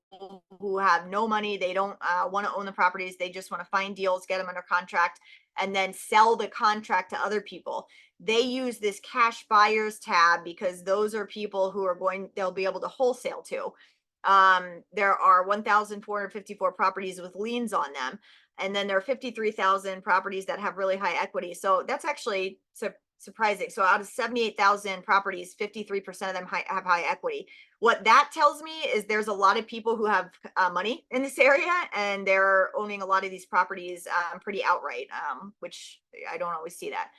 who have no money. They don't want to own the properties. They just want to find deals, get them under contract, and then sell the contract to other people. They use this cash buyers tab because those are people who they'll be able to wholesale to. There are 1,454 properties with liens on them. And then there are 53,000 properties that have really high equity. So that's actually surprising. So out of 78,000 properties, 53% of them have high equity. What that tells me is there's a lot of people who have money in this area and they're owning a lot of these properties pretty outright, which I don't always see that.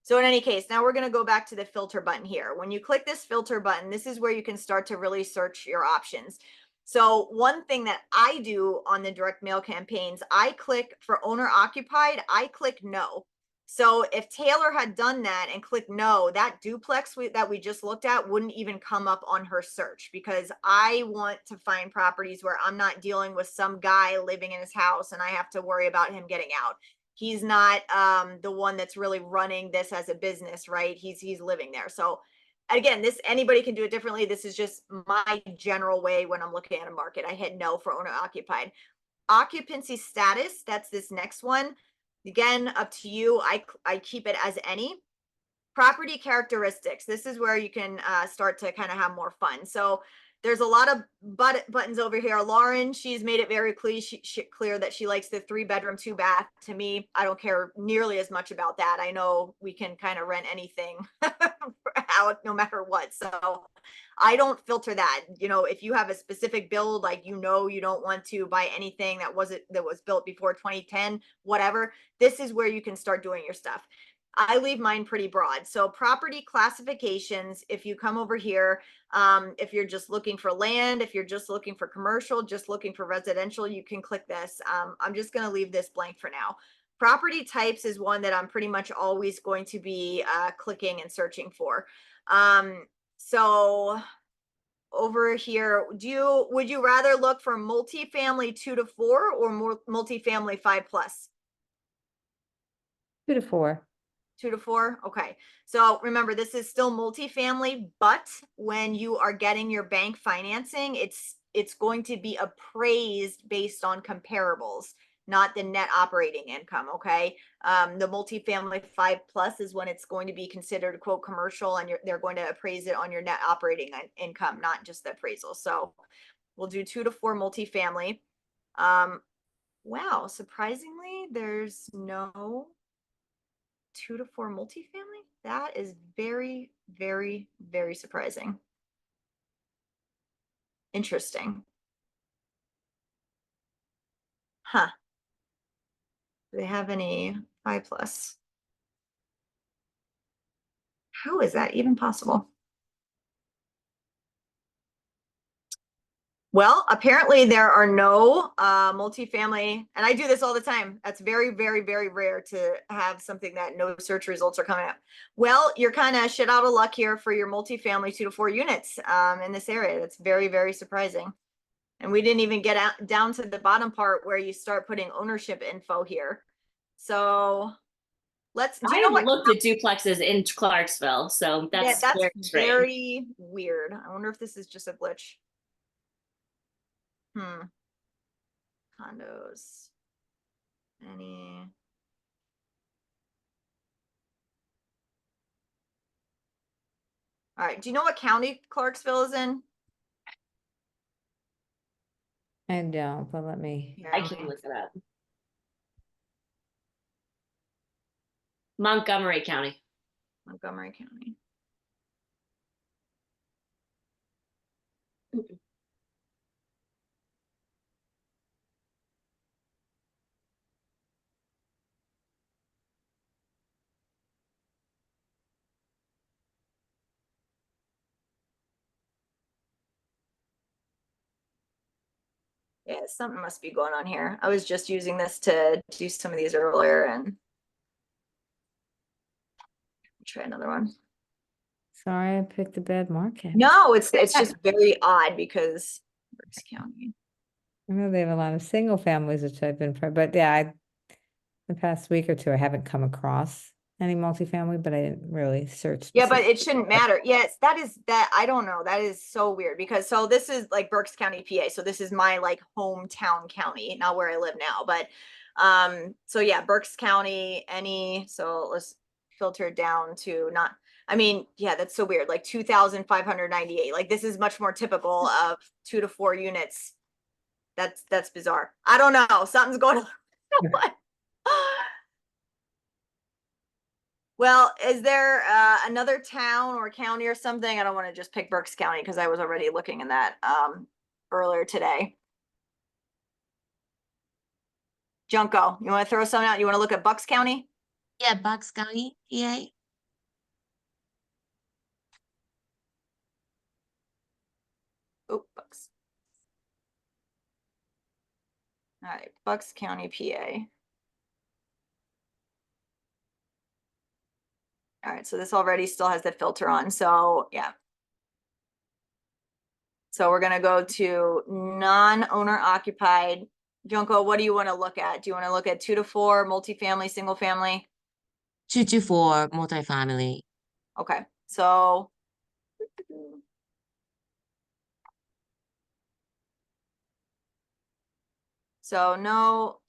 So in any case, now we're going to go back to the filter button here. When you click this filter button, this is where you can start to really search your options. So one thing that I do on the direct mail campaigns, I click for owner occupied, I click no. So if Taylor had done that and clicked no, that duplex that we just looked at wouldn't even come up on her search because I want to find properties where I'm not dealing with some guy living in his house and I have to worry about him getting out. He's not the one that's really running this as a business, right? He's living there. So again, anybody can do it differently. This is just my general way when I'm looking at a market. I hit no for owner occupied. Occupancy status, that's this next one. Again, up to you. I keep it as any. Property characteristics. This is where you can start to kind of have more fun. So there's a lot of buttons over here. Lauren, she's made it very clear that she likes the 3-bedroom, 2-bath. To me, I don't care nearly as much about that. I know we can kind of rent anything out no matter what. So I don't filter that. If you have a specific build, like you don't want to buy anything that was built before 2010, whatever, this is where you can start doing your stuff. I leave mine pretty broad. So property classifications, if you come over here, if you're just looking for land, if you're just looking for commercial, just looking for residential, you can click this. I'm just going to leave this blank for now. Property types is one that I'm pretty much always going to be clicking and searching for. So over here, would you rather look for multifamily 2 to 4 or more multifamily 5+? 2 to 4. 2 to 4. Okay. So remember, this is still multifamily, but when you are getting your bank financing, it's going to be appraised based on comparables, not the net operating income. Okay. The multifamily 5+ is when it's going to be considered quote commercial and they're going to appraise it on your net operating income, not just the appraisal. So we'll do 2 to 4 multifamily. Wow. Surprisingly, there's no 2 to 4 multifamily. That is very, very, very surprising. Interesting. Huh. Do they have any 5+? How is that even possible? Well, apparently there are no multifamily, and I do this all the time. That's very, very, very rare to have something that no search results are coming up. Well, you're kind of shit out of luck here for your multifamily 2 to 4 units in this area. That's very, very surprising. And we didn't even get out down to the bottom part where you start putting ownership info here. So let's, do you know I what? looked at duplexes in Clarksville, so Yeah, that's that's very strange. very weird. I wonder if this is just a glitch. Condos. Any. All right. Do you know what county Clarksville is in? I don't, but let me, I can look it up. Montgomery County. Montgomery County. Yeah, something must be going on here. I was just using this to do some of these earlier and try another one. sorry, I picked a bad market. No, it's just very odd because Berks County. I know they have a lot of single families, which I've been, but yeah, the past week or two, I haven't come across any multifamily, but I didn't really search. Yeah, but it shouldn't matter. Yes, that I don't know. That is so weird because so this is like Berks County, PA. So this is my like hometown county, not where I live now. But so yeah, Berks County, so let's filter it down to not, I mean, yeah, that's so weird. Like 2,598. Like this is much more typical of 2 to 4 units. That's bizarre. I don't know. Something's going on. What? Well, is there another town or county or something? I don't want to just pick Berks County because I was already looking in that earlier today. Junko, you want to throw something out? You want to look at Bucks County? Yeah, Bucks County, PA. Oh, Bucks. All right, Bucks County, PA. All right, so this already still has the filter on. So yeah. So we're going to go to non-owner occupied. Junko, what do you want to look at? Do you want to look at 2 to 4, multifamily, single family? 2 to 4 multifamily. Okay, so no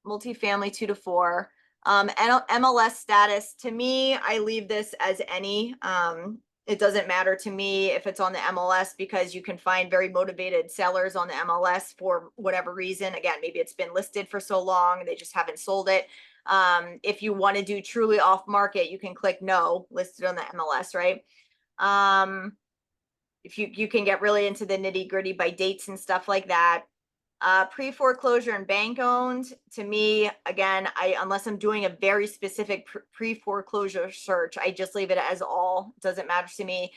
multifamily 2 to 4. MLS status, to me, I leave this as any. It doesn't matter to me if it's on the MLS because you can find very motivated sellers on the MLS for whatever reason. Again, maybe it's been listed for so long, they just haven't sold it. If you want to do truly off market, you can click no, listed on the MLS, right? If you can get really into the nitty gritty by dates and stuff like that. Pre-foreclosure and bank owned, to me, again, unless I'm doing a very specific pre-foreclosure search, I just leave it as all. It doesn't matter to me.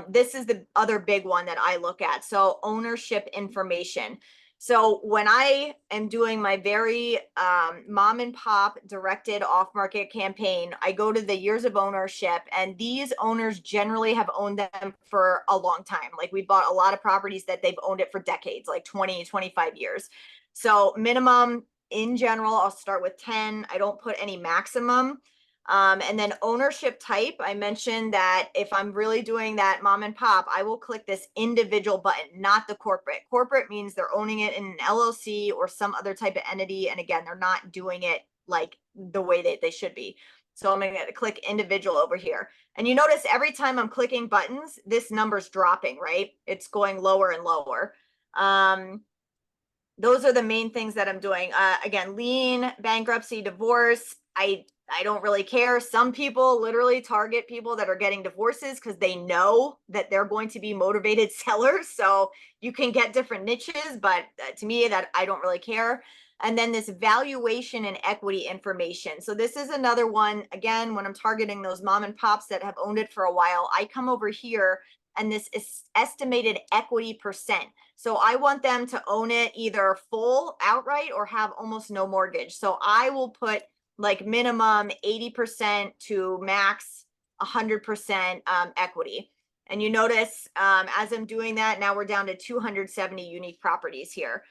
This is the other big one that I look at. So ownership information. So when I am doing my very mom and pop directed off-market campaign, I go to the years of ownership, and these owners generally have owned them for a long time. Like we bought a lot of properties that they've owned it for decades, like 20, 25 years. So minimum in general, I'll start with 10. I don't put any maximum. And then ownership type, I mentioned that if I'm really doing that mom and pop, I will click this individual button, not the corporate. Corporate means they're owning it in an LLC or some other type of entity. And again, they're not doing it like the way that they should be. So I'm going to click individual over here. And you notice every time I'm clicking buttons, this number's dropping, right? It's going lower and lower. Those are the main things that I'm doing. Again, lien, bankruptcy, divorce. I don't really care. Some people literally target people that are getting divorces because they know that they're going to be motivated sellers. So you can get different niches, but to me, that I don't really care. And then this valuation and equity information. So this is another one, again, when I'm targeting those mom and pops that have owned it for a while, I come over here and this is estimated equity percent. So I want them to own it either full outright or have almost no mortgage. So I will put like minimum 80% to max 100% equity. And you notice as I'm doing that, now we're down to 270 unique properties here.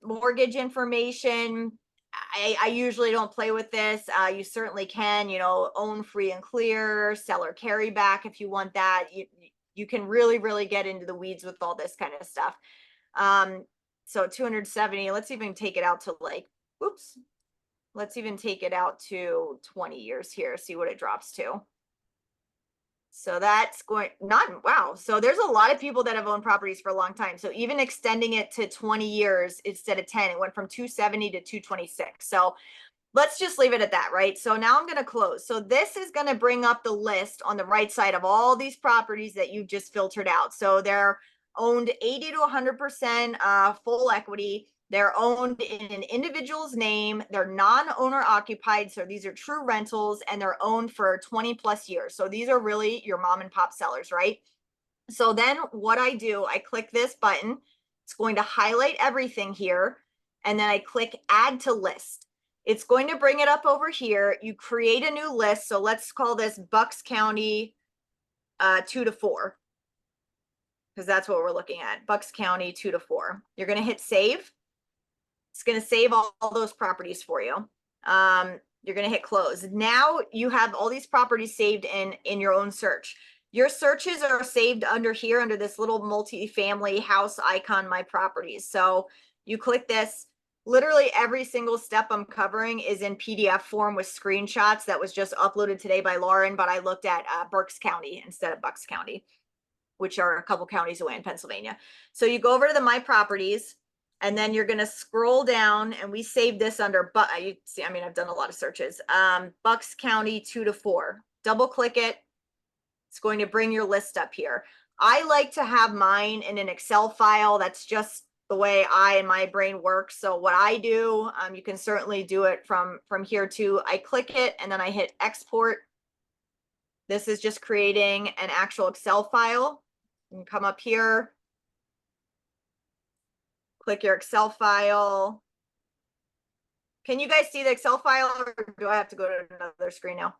Mortgage information, I usually don't play with this. You certainly can, you know, own free and clear, seller carryback if you want that. You can really get into the weeds with all this kind of stuff. So 270, let's even take it out to like, oops, let's even take it out to 20 years here, see what it drops to. So that's going, not, wow. So there's a lot of people that have owned properties for a long time. So even extending it to 20 years instead of 10, it went from 270 to 226. So let's just leave it at that, right? So now I'm going to close. So this is going to bring up the list on the right side of all these properties that you've just filtered out. So they're owned 80 to 100% full equity. They're owned in an individual's name. They're non-owner occupied. So these are true rentals and they're owned for 20 plus years. So these are really your mom and pop sellers, right? So then what I do, I click this button. It's going to highlight everything here. And then I click add to list. It's going to bring it up over here. You create a new list. So let's call this Bucks County 2 to 4. Because that's what we're looking at. Bucks County 2 to 4. You're going to hit save. It's going to save all those properties for you. You're going to hit close. Now you have all these properties saved in your own search. Your searches are saved under here, under this little multi-family house icon, my properties. So you click this. Literally every single step I'm covering is in PDF form with screenshots that was just uploaded today by Lauren, but I looked at Berks County instead of Bucks County, which are a couple counties away in Pennsylvania. So you go over to the My Properties, and then you're going to scroll down, and we saved this under, but you see, I mean, I've done a lot of searches. Bucks County 2 to 4. Double click it. It's going to bring your list up here. I like to have mine in an Excel file. That's just the way I and my brain works. So what I do, you can certainly do it from here too. I click it and then I hit export. This is just creating an actual Excel file. You can come up here, click your Excel file. Can you guys see the Excel file, or do I have to go to another screen now?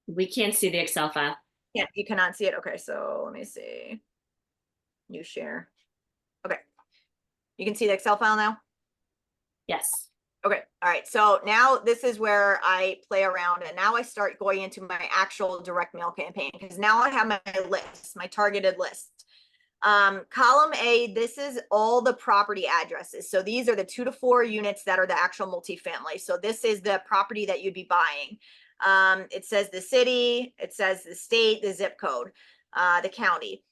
We can't see the Excel file. Yeah, you cannot see it. Okay, so let me see. New share. Okay. You can see the Excel file now? Yes. Okay. All right. So now this is where I play around, and now I start going into my actual direct mail campaign, because now I have my list, my targeted list. Column A, this is all the property addresses. So these are the 2 to 4 units that are the actual multifamily. So this is the property that you'd be buying. It says the city, it says the state, the zip code, the county.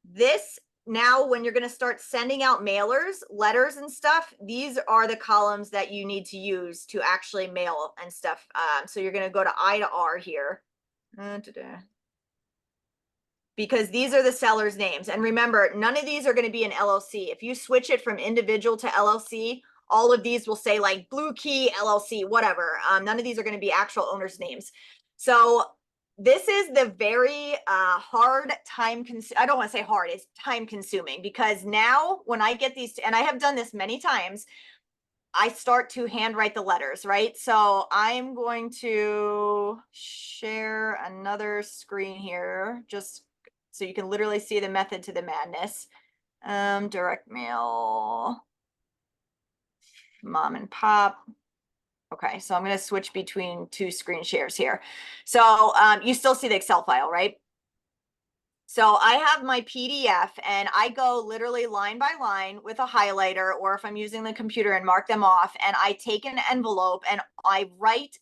This now, when you're going to start sending out mailers, letters and stuff, these are the columns that you need to use to actually mail and stuff. So you're going to go to I to R here. Because these are the seller's names. And remember, none of these are going to be an LLC. If you switch it from individual to LLC, all of these will say like Blue Key LLC, whatever. None of these are going to be actual owners' names. So this is the very hard time, I don't want to say hard, it's time consuming, because now when I get these, and I have done this many times, I start to handwrite the letters, right? So I'm going to share another screen here, just so you can literally see the method to the madness. Direct mail, mom and pop. Okay, so I'm going to switch between 2 screen shares here. So you still see the Excel file, right? So I have my PDF, and I go literally line by line with a highlighter, or if I'm using the computer, and mark them off. And I take an envelope and I write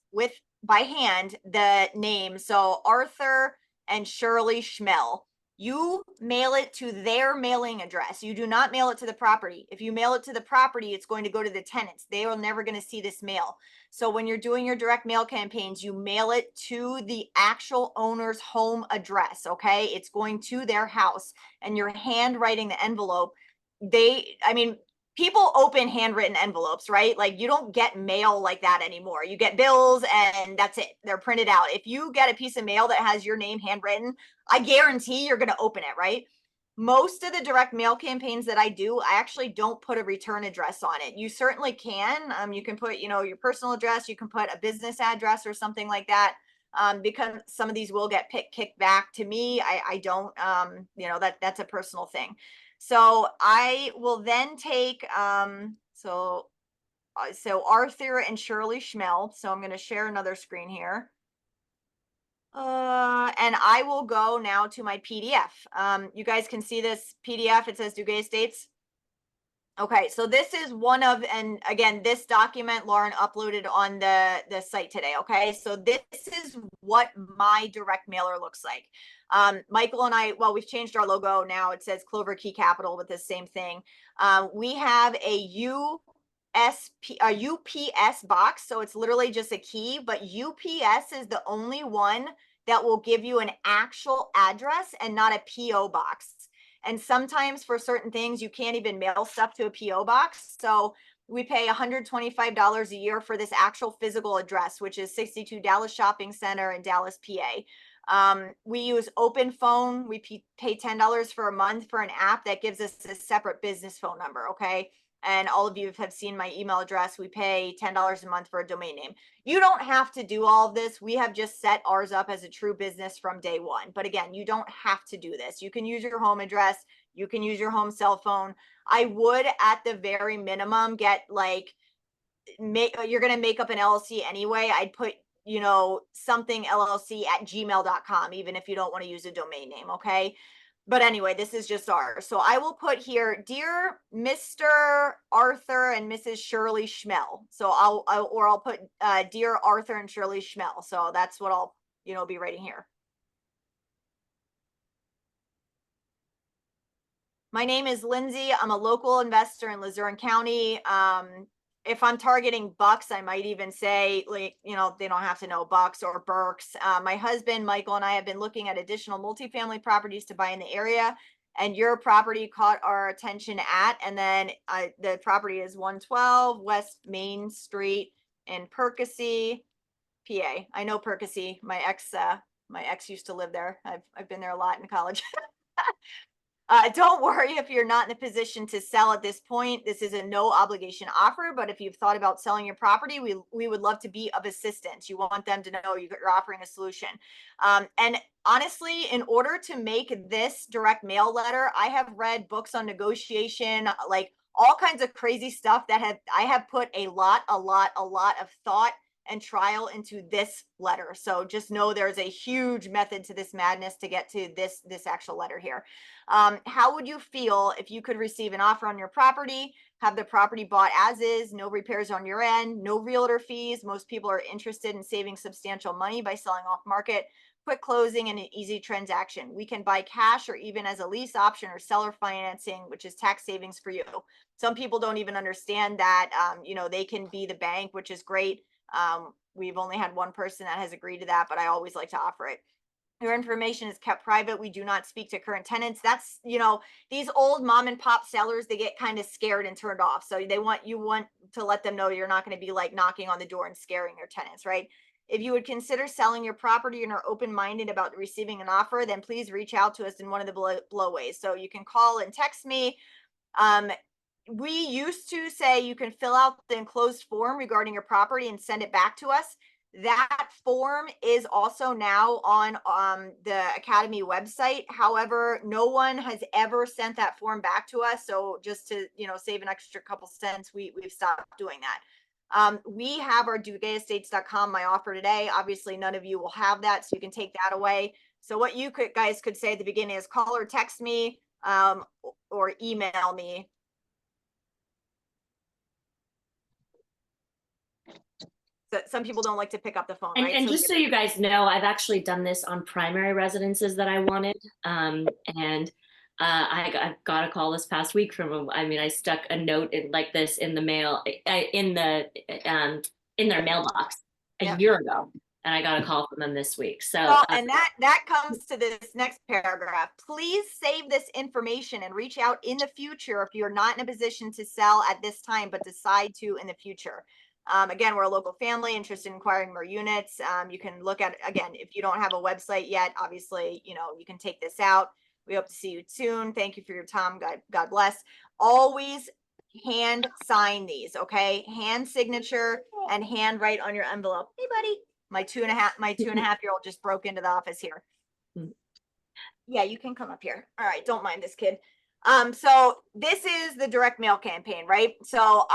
by hand the name. So Arthur and Shirley Schmell. You mail it to their mailing address. You do not mail it to the property. If you mail it to the property, it's going to go to the tenants. They are never going to see this mail. So when you're doing your direct mail campaigns, you mail it to the actual owner's home address, okay? It's going to their house, and you're handwriting the envelope. I mean, people open handwritten envelopes, right? Like you don't get mail like that anymore. You get bills and that's it. They're printed out. If you get a piece of mail that has your name handwritten, I guarantee you're going to open it, right? Most of the direct mail campaigns that I do, I actually don't put a return address on it. You certainly can. You can put, your personal address, you can put a business address or something like that. Because some of these will get kicked back to me. I don't, that's a personal thing. So I will then take, so Arthur and Shirley Schmel. So I'm going to share another screen here. And I will go now to my PDF. You guys can see this PDF. It says Duguay Estates. Okay, so this is one of, and again, this document Lauren uploaded on the site today. Okay, so this is what my direct mailer looks like. Michael and I, well, we've changed our logo now. It says Clover Key Capital with the same thing. We have a UPS box, so it's literally just a key, but UPS is the only one that will give you an actual address and not a PO box. And sometimes for certain things, you can't even mail stuff to a PO box. So we pay $125 a year for this actual physical address, which is 62 Dallas Shopping Center in Dallas, PA. We use Open Phone. We pay $10 for a month for an app that gives us a separate business phone number. Okay. And all of you have seen my email address. We pay $10 a month for a domain name. You don't have to do all of this. We have just set ours up as a true business from day one. But again, you don't have to do this. You can use your home address. You can use your home cell phone. I would, at the very minimum, get you're going to make up an LLC anyway. I'd put, something LLC at gmail.com, even if you don't want to use a domain name. Okay. But anyway, this is just ours. So I will put here, dear Mr. Arthur and Mrs. Shirley Schmel. So I'll put dear Arthur and Shirley Schmel. So that's what I'll, be writing here. My name is Lindsay. I'm a local investor in Luzerne County. If I'm targeting Bucks, I might even say, they don't have to know Bucks or Berks. My husband, Michael, and I have been looking at additional multifamily properties to buy in the area. And your property caught our attention and then the property is 112 West Main Street in Percy, PA. I know Percy. My ex used to live there. I've been there a lot in college. Don't worry if you're not in a position to sell at this point. This is a no obligation offer, but if you've thought about selling your property, we would love to be of assistance. You want them to know you're offering a solution. And honestly, in order to make this direct mail letter, I have read books on negotiation, like all kinds of crazy stuff I have put a lot of thought and trial into this letter. So just know there's a huge method to this madness to get to this actual letter here. How would you feel if you could receive an offer on your property, have the property bought as is, no repairs on your end, no realtor fees? Most people are interested in saving substantial money by selling off market, quick closing, and an easy transaction. We can buy cash or even as a lease option or seller financing, which is tax savings for you. Some people don't even understand that, they can be the bank, which is great. We've only had one person that has agreed to that, but I always like to offer it. Your information is kept private. We do not speak to current tenants. That's, these old mom and pop sellers, they get kind of scared and turned off. So you want to let them know you're not going to be like knocking on the door and scaring their tenants, right? If you would consider selling your property and are open-minded about receiving an offer, then please reach out to us in one of the below ways. So you can call and text me. We used to say you can fill out the enclosed form regarding your property and send it back to us. That form is also now on the Academy website. However, no one has ever sent that form back to us. So just to, save an extra couple cents, we've stopped doing that. We have our DuguayEstates.com, my offer today. Obviously, none of you will have that, so you can take that away. So what you guys could say at the beginning is call or text me or email me. So some people don't like to pick up the phone, right? And just so you guys know, I've actually done this on primary residences that I wanted. I got a call this past week from them. I mean, I stuck a note like this in the mail, in their mailbox a year ago. and I got a call from them this week. So Well, and that comes to this next paragraph. Please save this information and reach out in the future if you're not in a position to sell at this time, but decide to in the future. Again, we're a local family interested in acquiring more units. You can look at, again, if you don't have a website yet, obviously, you can take this out. We hope to see you soon. Thank you for your time. God bless. Always hand sign these, okay? Hand signature and hand write on your envelope. Hey, buddy. My two and a half year old just broke into the office here. Yeah, you can come up here. All right, don't mind this kid. So this is the direct mail campaign, right? So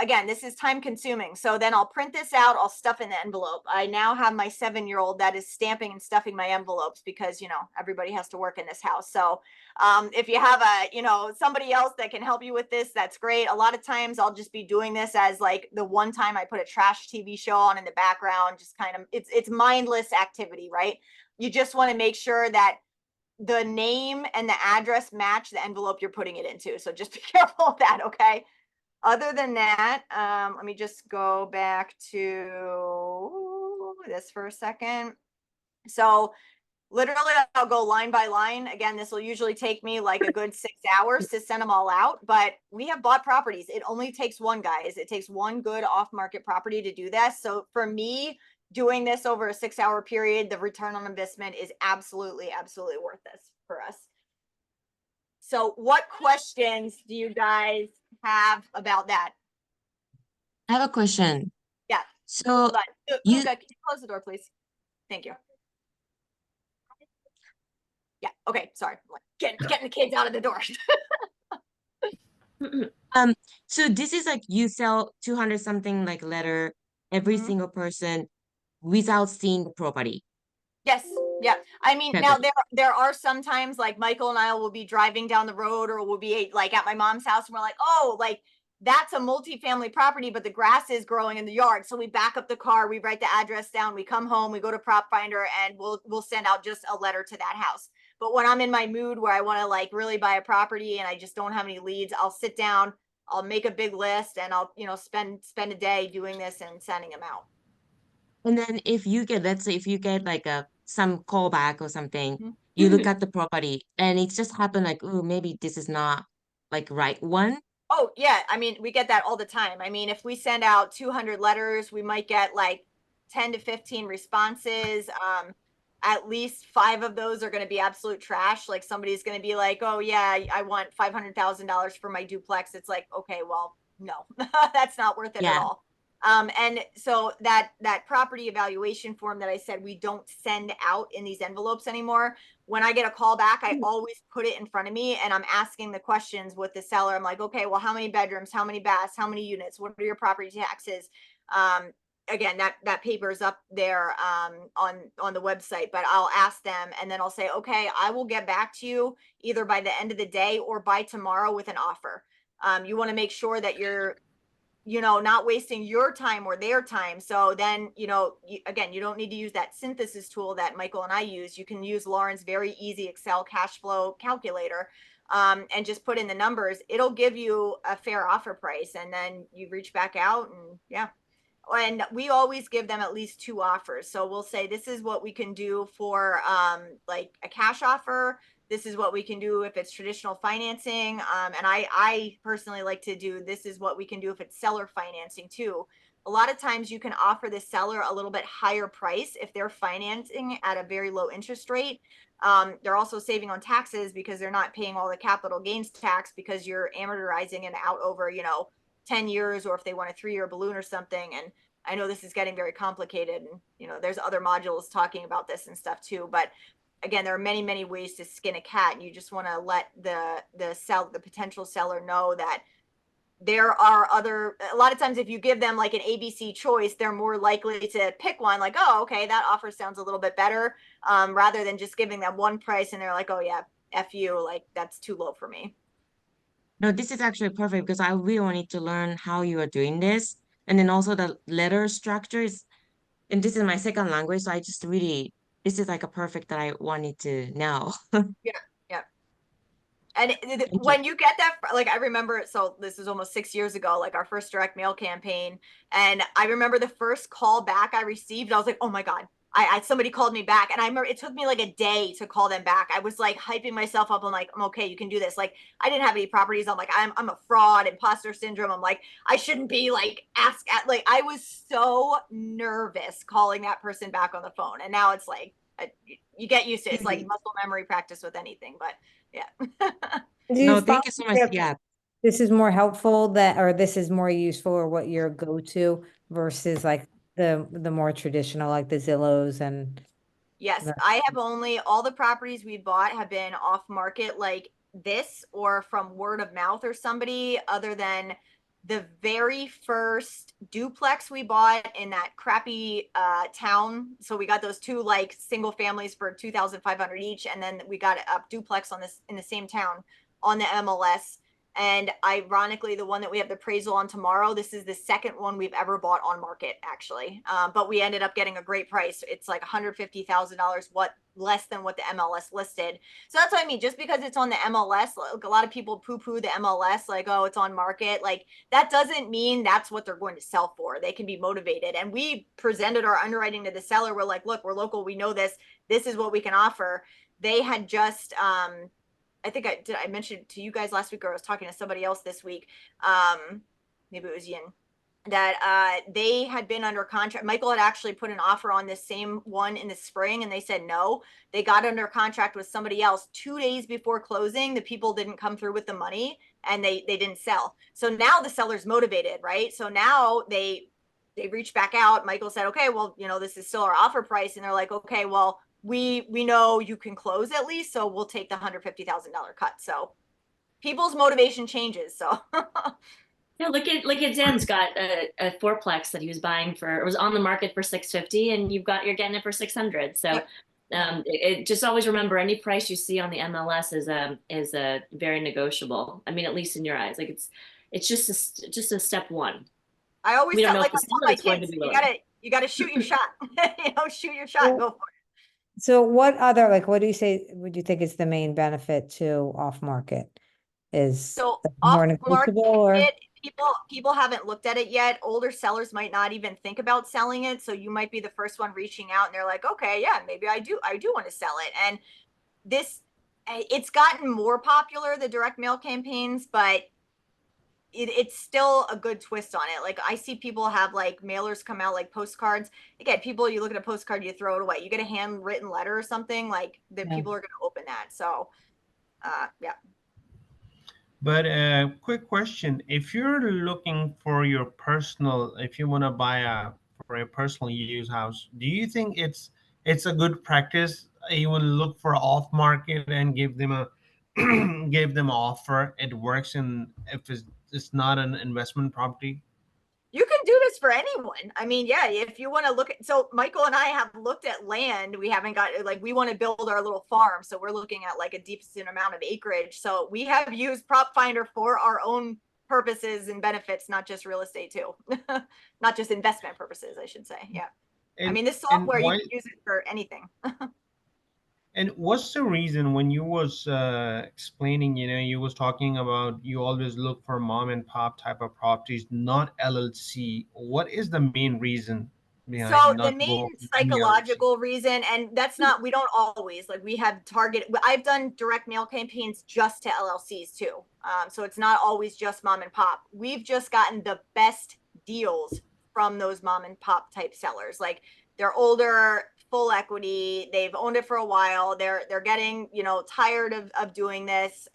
again, this is time consuming. So then I'll print this out, I'll stuff in the envelope. I now have my 7-year-old that is stamping and stuffing my envelopes because, everybody has to work in this house. So if you have somebody else that can help you with this, that's great. A lot of times I'll just be doing this as like the one time I put a trash TV show on in the background, just kind of, it's mindless activity, right? You just want to make sure that the name and the address match the envelope you're putting it into. So just be careful of that, okay? Other than that, let me just go back to this for a second. So literally I'll go line by line. Again, this will usually take me like a good 6 hours to send them all out, but we have bought properties. It only takes one, guys. It takes one good off-market property to do this. So for me, doing this over a 6-hour period, the return on investment is absolutely worth this for us. So what questions do you guys have about that? I have a question. Yeah. So Hold on. you- Luca, can you close the door, please? Thank you. Yeah. Okay. Sorry. Getting the kids out of the door. so this is like you sell 200 something like letter every Mhm. single person without seeing the property. Yes. Yeah. I mean, Okay, now good. there are some times like Michael and I will be driving down the road or we'll be like at my mom's house and we're like, oh, like that's a multifamily property, but the grass is growing in the yard. So we back up the car, we write the address down, we come home, we go to Prop Finder, and we'll send out just a letter to that house. But when I'm in my mood where I want to like really buy a property and I just don't have any leads, I'll sit down, I'll make a big list, and I'll spend a day doing this and sending them out. And then if you get, let's say if you get like some callback or something, Mhm. you look at the property and it just happened like, oh, maybe this is not like right one. Oh, yeah. I mean, we get that all the time. I mean, if we send out 200 letters, we might get like 10 to 15 responses. At least 5 of those are going to be absolute trash. Like somebody's going to be like, oh, yeah, I want $500,000 for my duplex. It's like, okay, well, no, that's not worth it at Yeah. all. And so that property evaluation form that I said we don't send out in these envelopes anymore. When I get a call back, I always put it in front of me and I'm asking the questions with the seller. I'm like, okay, well, how many bedrooms, how many baths, how many units, what are your property taxes? Again, that paper is up there on the website, but I'll ask them and then I'll say, okay, I will get back to you either by the end of the day or by tomorrow with an offer. You want to make sure that you're not wasting your time or their time. So then, again, you don't need to use that synthesis tool that Michael and I use. You can use Lauren's very easy Excel cash flow calculator and just put in the numbers. It'll give you a fair offer price. And then you reach back out and yeah. And we always give them at least 2 offers. So we'll say, this is what we can do for like a cash offer. This is what we can do if it's traditional financing. And I personally like to do, this is what we can do if it's seller financing too. A lot of times you can offer the seller a little bit higher price if they're financing at a very low interest rate. They're also saving on taxes because they're not paying all the capital gains tax because you're amortizing it out over, 10 years, or if they want a 3-year balloon or something. And I know this is getting very complicated and, there's other modules talking about this and stuff too. But again, there are many, many ways to skin a cat. And you just want to let the potential seller know that there are a lot of times if you give them like an ABC choice, they're more likely to pick one like, oh, okay, that offer sounds a little bit better, rather than just giving them one price and they're like, oh yeah, F you, like that's too low for me. No, this is actually perfect because I really wanted to learn how you are doing this. And then also the letter structure is, and this is my second language, so I just really, this is like a perfect that I wanted to know. Yeah. And you. when you get that, like, I remember, so this is almost 6 years ago, like our first direct mail campaign. And I remember the first call back I received, I was like, oh my God, somebody called me back. And I remember it took me like a day to call them back. I was like hyping myself up. I'm like, I'm okay, you can do this. Like, I didn't have any properties. I'm like, I'm a fraud, imposter syndrome. I'm like, I shouldn't be like like, I was so nervous calling that person back on the phone. And now it's like, you get used to it. It's like muscle memory practice with anything, but yeah. Do you No, find thank you so much. that Yeah. this is more helpful or this is more useful or what your go-to versus like the more traditional, like the Zillows and Yes, the, I have only, all the properties we bought have been off market like this or from word of mouth or somebody, other than the very first duplex we bought in that crappy town. So we got those two like single families for 2,500 each, and then we got a duplex on this in the same town on the MLS. And ironically, the one that we have the appraisal on tomorrow, this is the second one we've ever bought on market, actually. But we ended up getting a great price. It's like $150,000, less than what the MLS listed. So that's what I mean. Just because it's on the MLS, like, a lot of people poo-poo the MLS, like, oh, it's on market. Like, that doesn't mean that's what they're going to sell for. They can be motivated. And we presented our underwriting to the seller. We're like, look, we're local. We know this. This is what we can offer. They had just I think I mentioned to you guys last week, or I was talking to somebody else this week. Maybe it was Yin, that they had been under contract. Michael had actually put an offer on this same one in the spring, and they said no. They got under contract with somebody else 2 days before closing. The people didn't come through with the money, and they didn't sell. So now the seller's motivated, right? So now they reached back out. Michael said, okay, well, this is still our offer price, and they're like, okay, well, we know you can close at least, so we'll take the $150,000 cut. So people's motivation changes. So Yeah, look at Zen's got a fourplex that he was buying for, it was on the market for 650, and you're getting it for 600. So yep. It just always remember, any price you see on the MLS is a very negotiable. I mean, at least in your eyes, like it's just a step one. I always We don't tell, know like, if the my seller is going to kids, be you willing. gotta shoot your shot. Shoot your shot, go for it. so what other, like, what do you say, would you think is the main benefit to off market? Is So more off negotiable or? market, people haven't looked at it yet. Older sellers might not even think about selling it. So you might be the first one reaching out, and they're like, okay, yeah, maybe I do want to sell it. And it's gotten more popular, the direct mail campaigns, but it's still a good twist on it. Like, I see people have like mailers come out, like postcards. Again, people, you look at a postcard, you throw it away. You get a handwritten letter or something, like, the Yeah. people are going to open that. So yeah. But quick question: if you're looking for your personal, if you want to buy for a personal use house, do you think it's a good practice? You will look for off market and give them a give them an offer. It works, and if it's not an investment property. You can do this for anyone. I mean, yeah, if you want to look at, so Michael and I have looked at land. We haven't got, like, we want to build our little farm. So we're looking at like a decent amount of acreage. So we have used Prop Finder for our own purposes and benefits, not just real estate too. Not just investment purposes, I should say. Yeah. I mean, this And software, you why? can use it for anything. And what's the reason when you was explaining, you was talking about you always look for mom and pop type of properties, not LLC. What is the main reason behind So the not main go for any LLC? psychological reason, and that's not, we don't always, like, we have I've done direct mail campaigns just to LLCs too. So it's not always just mom and pop. We've just gotten the best deals from those mom and pop type sellers. Like, they're older, full equity, they've owned it for a while, they're getting, tired of doing this.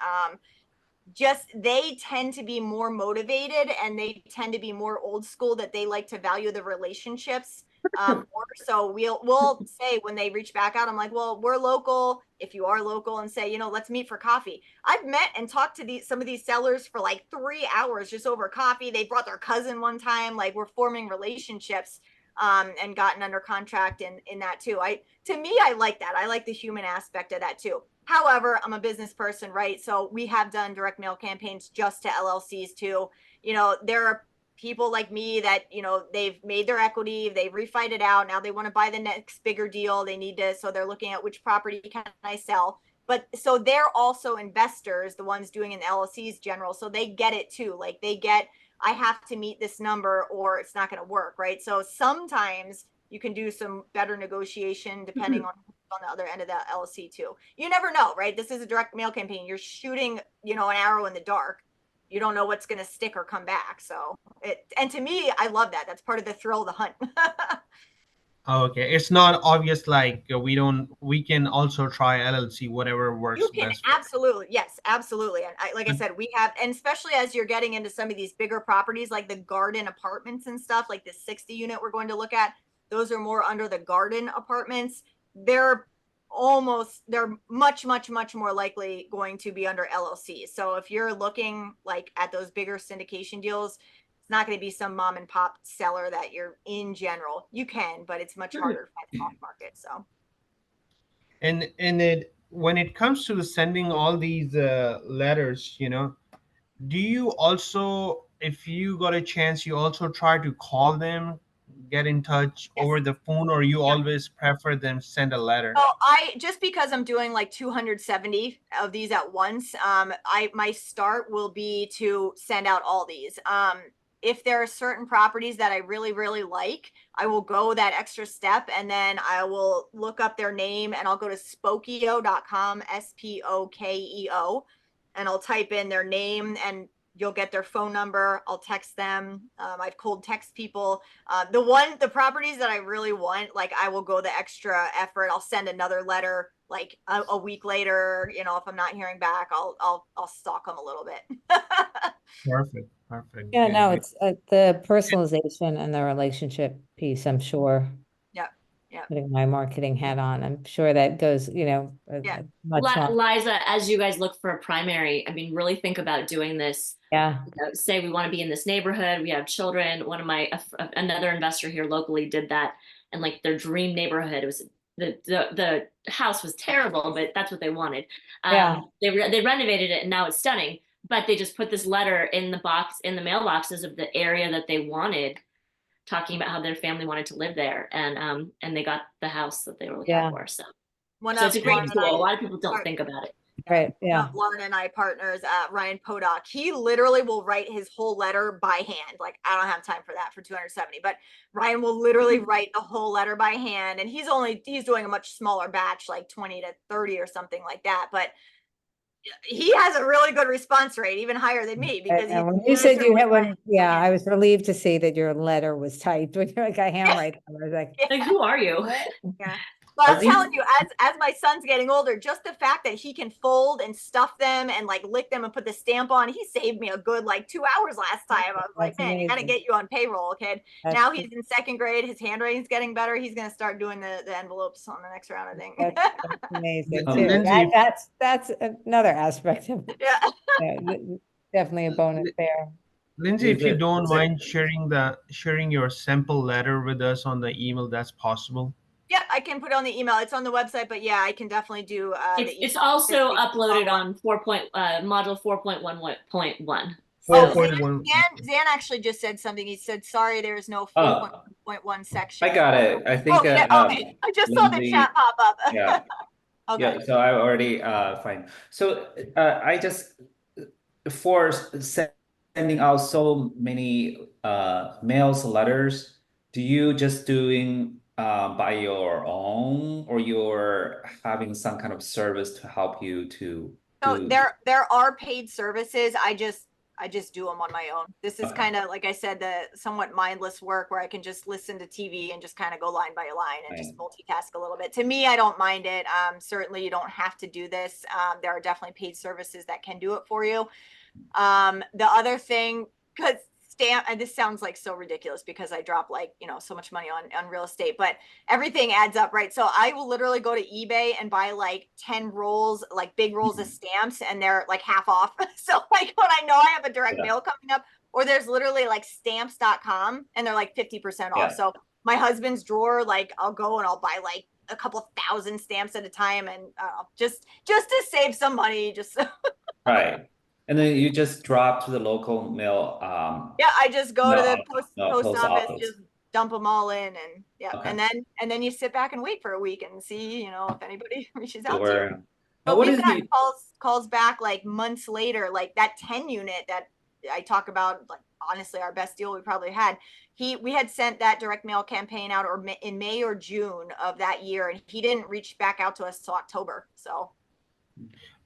Just, they tend to be more motivated, and they tend to be more old school, that they like to value the relationships more. So we'll say, when they reach back out, I'm like, well, we're local. If you are local, and say, let's meet for coffee. I've met and talked to some of these sellers for like 3 hours just over coffee. They brought their cousin one time. Like, we're forming relationships and gotten under contract in that too. To me, I like that. I like the human aspect of that too. However, I'm a business person, right? So we have done direct mail campaigns just to LLCs too. There are people like me that, they've made their equity, they've refied it out. Now they want to buy the next bigger deal. They need to, so they're looking at which property can I sell. but so they're also investors, the ones doing an LLC's general. So they get it too. Like they get, I have to meet this number or it's not going to work. Right. So sometimes you can do some better negotiation depending on the other end of that LLC too. You never know, right? This is a direct mail campaign. You're shooting, an arrow in the dark. You don't know what's going to stick or come back. So and to me, I love that. That's part of the thrill of the hunt. Okay, it's not obvious like we can also try LLC, whatever works You can best for absolutely, yes, absolutely. And like I said, we have, and especially as you're getting into some of these bigger properties, like the garden apartments and stuff, like the 60 unit we're going to look at, those are more under the garden apartments. They're much, much, much more likely going to be under LLC. So if you're looking like at those bigger syndication deals, it's not going to be some mom and pop seller that you're in general. You can, but it's much harder to find the off market. So. And it when it comes to sending all these letters, do you also, if you got a chance, you also try to call them, get in touch Yes. over the phone, or you Yep. always prefer them send a letter? So just because I'm doing like 270 of these at once, my start will be to send out all these. If there are certain properties that I really, really like, I will go that extra step and then I will look up their name and I'll go to spokeo.com, SPOKEO, and I'll type in their name and you'll get their phone number. I'll text them. I've cold text people. The properties that I really want, like I will go the extra effort. I'll send another letter like a week later. If I'm not hearing back, I'll stalk them a little bit. Perfect. Yeah, Good, no, good. it's the personalization and the relationship piece, I'm sure. Yeah. Putting my marketing hat on, I'm sure that goes, Yeah. much longer. Liza, as you guys look for a primary, I mean, really think about doing this. Yeah, Say we want to be in this neighborhood, we have children. One of another investor here locally did that, and like their dream neighborhood, it was the house was terrible, but that's what they wanted. Yeah. They renovated it and now it's stunning, but they just put this letter in the mailboxes of the area that they wanted, talking about how their family wanted to live there, and they got the house that they were looking Yeah. for. So One it's a great Lauren and tool. I- A lot of people don't Sorry. think about it. right, yeah. Lauren and I partners, Ryan Podock, he literally will write his whole letter by hand. Like I don't have time for that for 270, but Ryan will literally write the whole letter by hand. And he's doing a much smaller batch, like 20 to 30 or something like that. But he has a really good response rate, even higher than me, because And when he's you said you had literally one, yeah, I was relieved to see that your letter was typed when you're like, I handwrite them. I was like, Like, who are you? Yeah. But I'm Are these- telling you, as my son's getting older, just the fact that he can fold and stuff them and like lick them and put the stamp on, he saved me a good like 2 hours last time. I was like, That's man, you got to amazing. get you on payroll, kid. That's- Now he's in second grade. His handwriting's getting better. He's going to start doing the envelopes on the next round, I think. that's amazing Um, too. Lindsay- That's another aspect of Yeah. definitely a bonus there. Lindsay, if you don't Is it- mind sharing your sample letter with us on the email, that's possible. Yeah, I can put it on the email. It's on the website, but yeah, I can definitely do It's also uploaded on module 4.1.1. Oh, 4.1. Zan actually just said something. He said, sorry, there's no Oh. 4.1 section. I got it. I think Oh, yeah, okay. I just saw the Lindsay- chat pop up. yeah. Okay. Yeah, so I already fine. So I just for sending out so many mails, letters, do you just doing by your own, or you're having some kind of service to help you to So do? there are paid services. I just do them on my own. This is Okay. kind of, like I said, the somewhat mindless work where I can just listen to TV and just kind of go line by line and just multitask a little bit. To me, I don't mind it. Certainly you don't have to do this. There are definitely paid services that can do it for you. The other thing, because and this sounds like so ridiculous because I drop like, so much money on real estate, but everything adds up, right? So I will literally go to eBay and buy like 10 rolls, like big rolls of stamps, and they're like half off. So like when I know I have a direct mail coming up, or there's literally like stamps.com and they're like 50% off. Yeah. So my husband's drawer, like I'll go and I'll buy like a couple thousand stamps at a time, and just to save some money, just Right. And then you just drop to the local mail. yeah, I just go to the post post office, office. just dump them all in, and yeah, Okay. and then you sit back and wait for a week and see, if anybody reaches out to you. Or But what we've is got the calls back like months later, like that 10 unit that I talk about, like honestly, our best deal we probably had. We had sent that direct mail campaign out in May or June of that year, and he didn't reach back out to us till October. So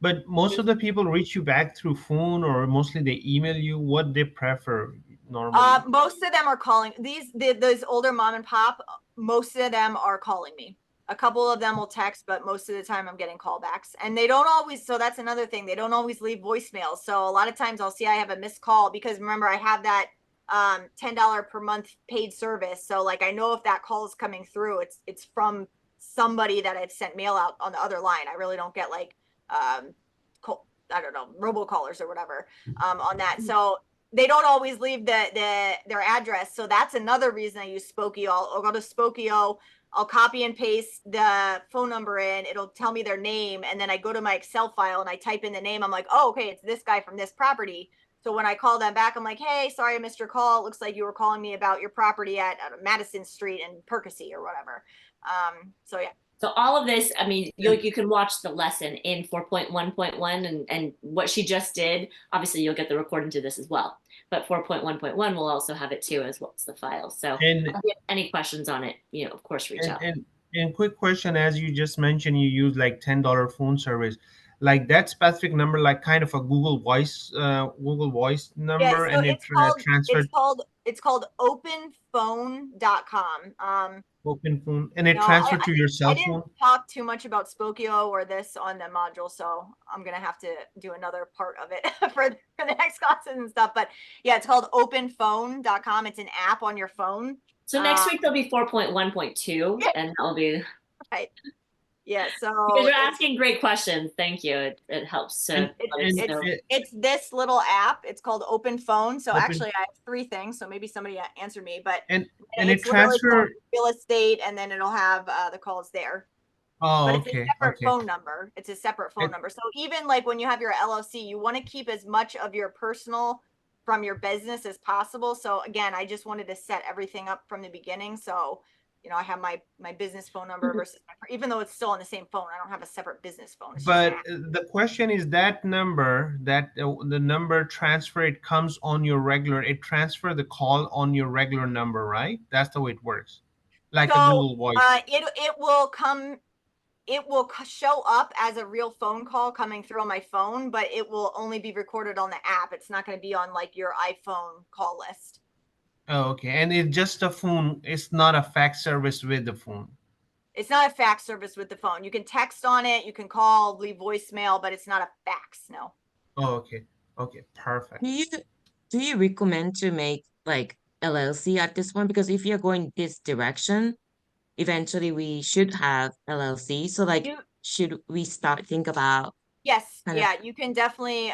But most of the people reach you back through phone, or mostly they email you. What they prefer normally? most of them are calling those older mom and pop. Most of them are calling me. A couple of them will text, but most of the time I'm getting callbacks, and they don't always. So that's another thing. They don't always leave voicemails. So a lot of times I'll see I have a missed call because remember I have that $10 per month paid service. So like I know if that call is coming through, it's from somebody that I've sent mail out on the other line. I really don't get like I don't know, robocallers or whatever on that. So they don't always leave their address. So that's another reason I use Spokio. I'll go to Spokio, I'll copy and paste the phone number in, it'll tell me their name, and then I go to my Excel file and I type in the name. I'm like, oh, okay, it's this guy from this property. So when I call them back, I'm like, hey, sorry I missed your call. It looks like you were calling me about your property at Madison Street in Percy or whatever. So yeah. So all of this, I mean, you can watch the lesson in 4.1.1 and what she just did. Obviously, you'll get the recording to this as well. But 4.1.1 will also have it too, as well as the file. So And if you have any questions on it, of course, reach out. and quick question, as you just mentioned, you use like $10 phone service, like that specific number, like kind of a Google Voice number, Yeah, so and it transferred it's called openphone.com. open phone, and it No, transferred to your I cell didn't phone. talk too much about Spokio or this on the module, so I'm gonna have to do another part of it for the next classes and stuff. But yeah, it's called openphone.com. It's an app on your phone. So next week there'll be 4.1.2, and that'll be Right. Yeah, so because you're asking great questions. Thank you. It helps to it's this little app. It's called Open Phone. So Open- actually I have three things, so maybe somebody answered me, but and it's it literally transfer. called real estate, and then it'll have the calls there. Oh, But it's a okay, separate okay. phone number. It's a separate phone number. So even like when you have your LLC, you want to keep as much of your personal from your business as possible. So again, I just wanted to set everything up from the beginning. So, I have my business phone number versus even though it's still on the same phone, I don't have a separate business phone. It's just an But app. the question is that number, the number transfer, it comes on your regular, it transfer the call on your regular number, right? That's the way it works, like a So Google Voice. it will show up as a real phone call coming through on my phone, but it will only be recorded on the app. It's not going to be on like your iPhone call list. Oh, okay, and it's just a phone. It's not a fax service with the phone. It's not a fax service with the phone. You can text on it, you can call, leave voicemail, but it's not a fax. No. Oh, okay, okay, perfect. Do you recommend to make like LLC at this point? Because if you're going this direction, eventually we should have LLC. So like, should we think about? Yes, kind of- yeah, you can definitely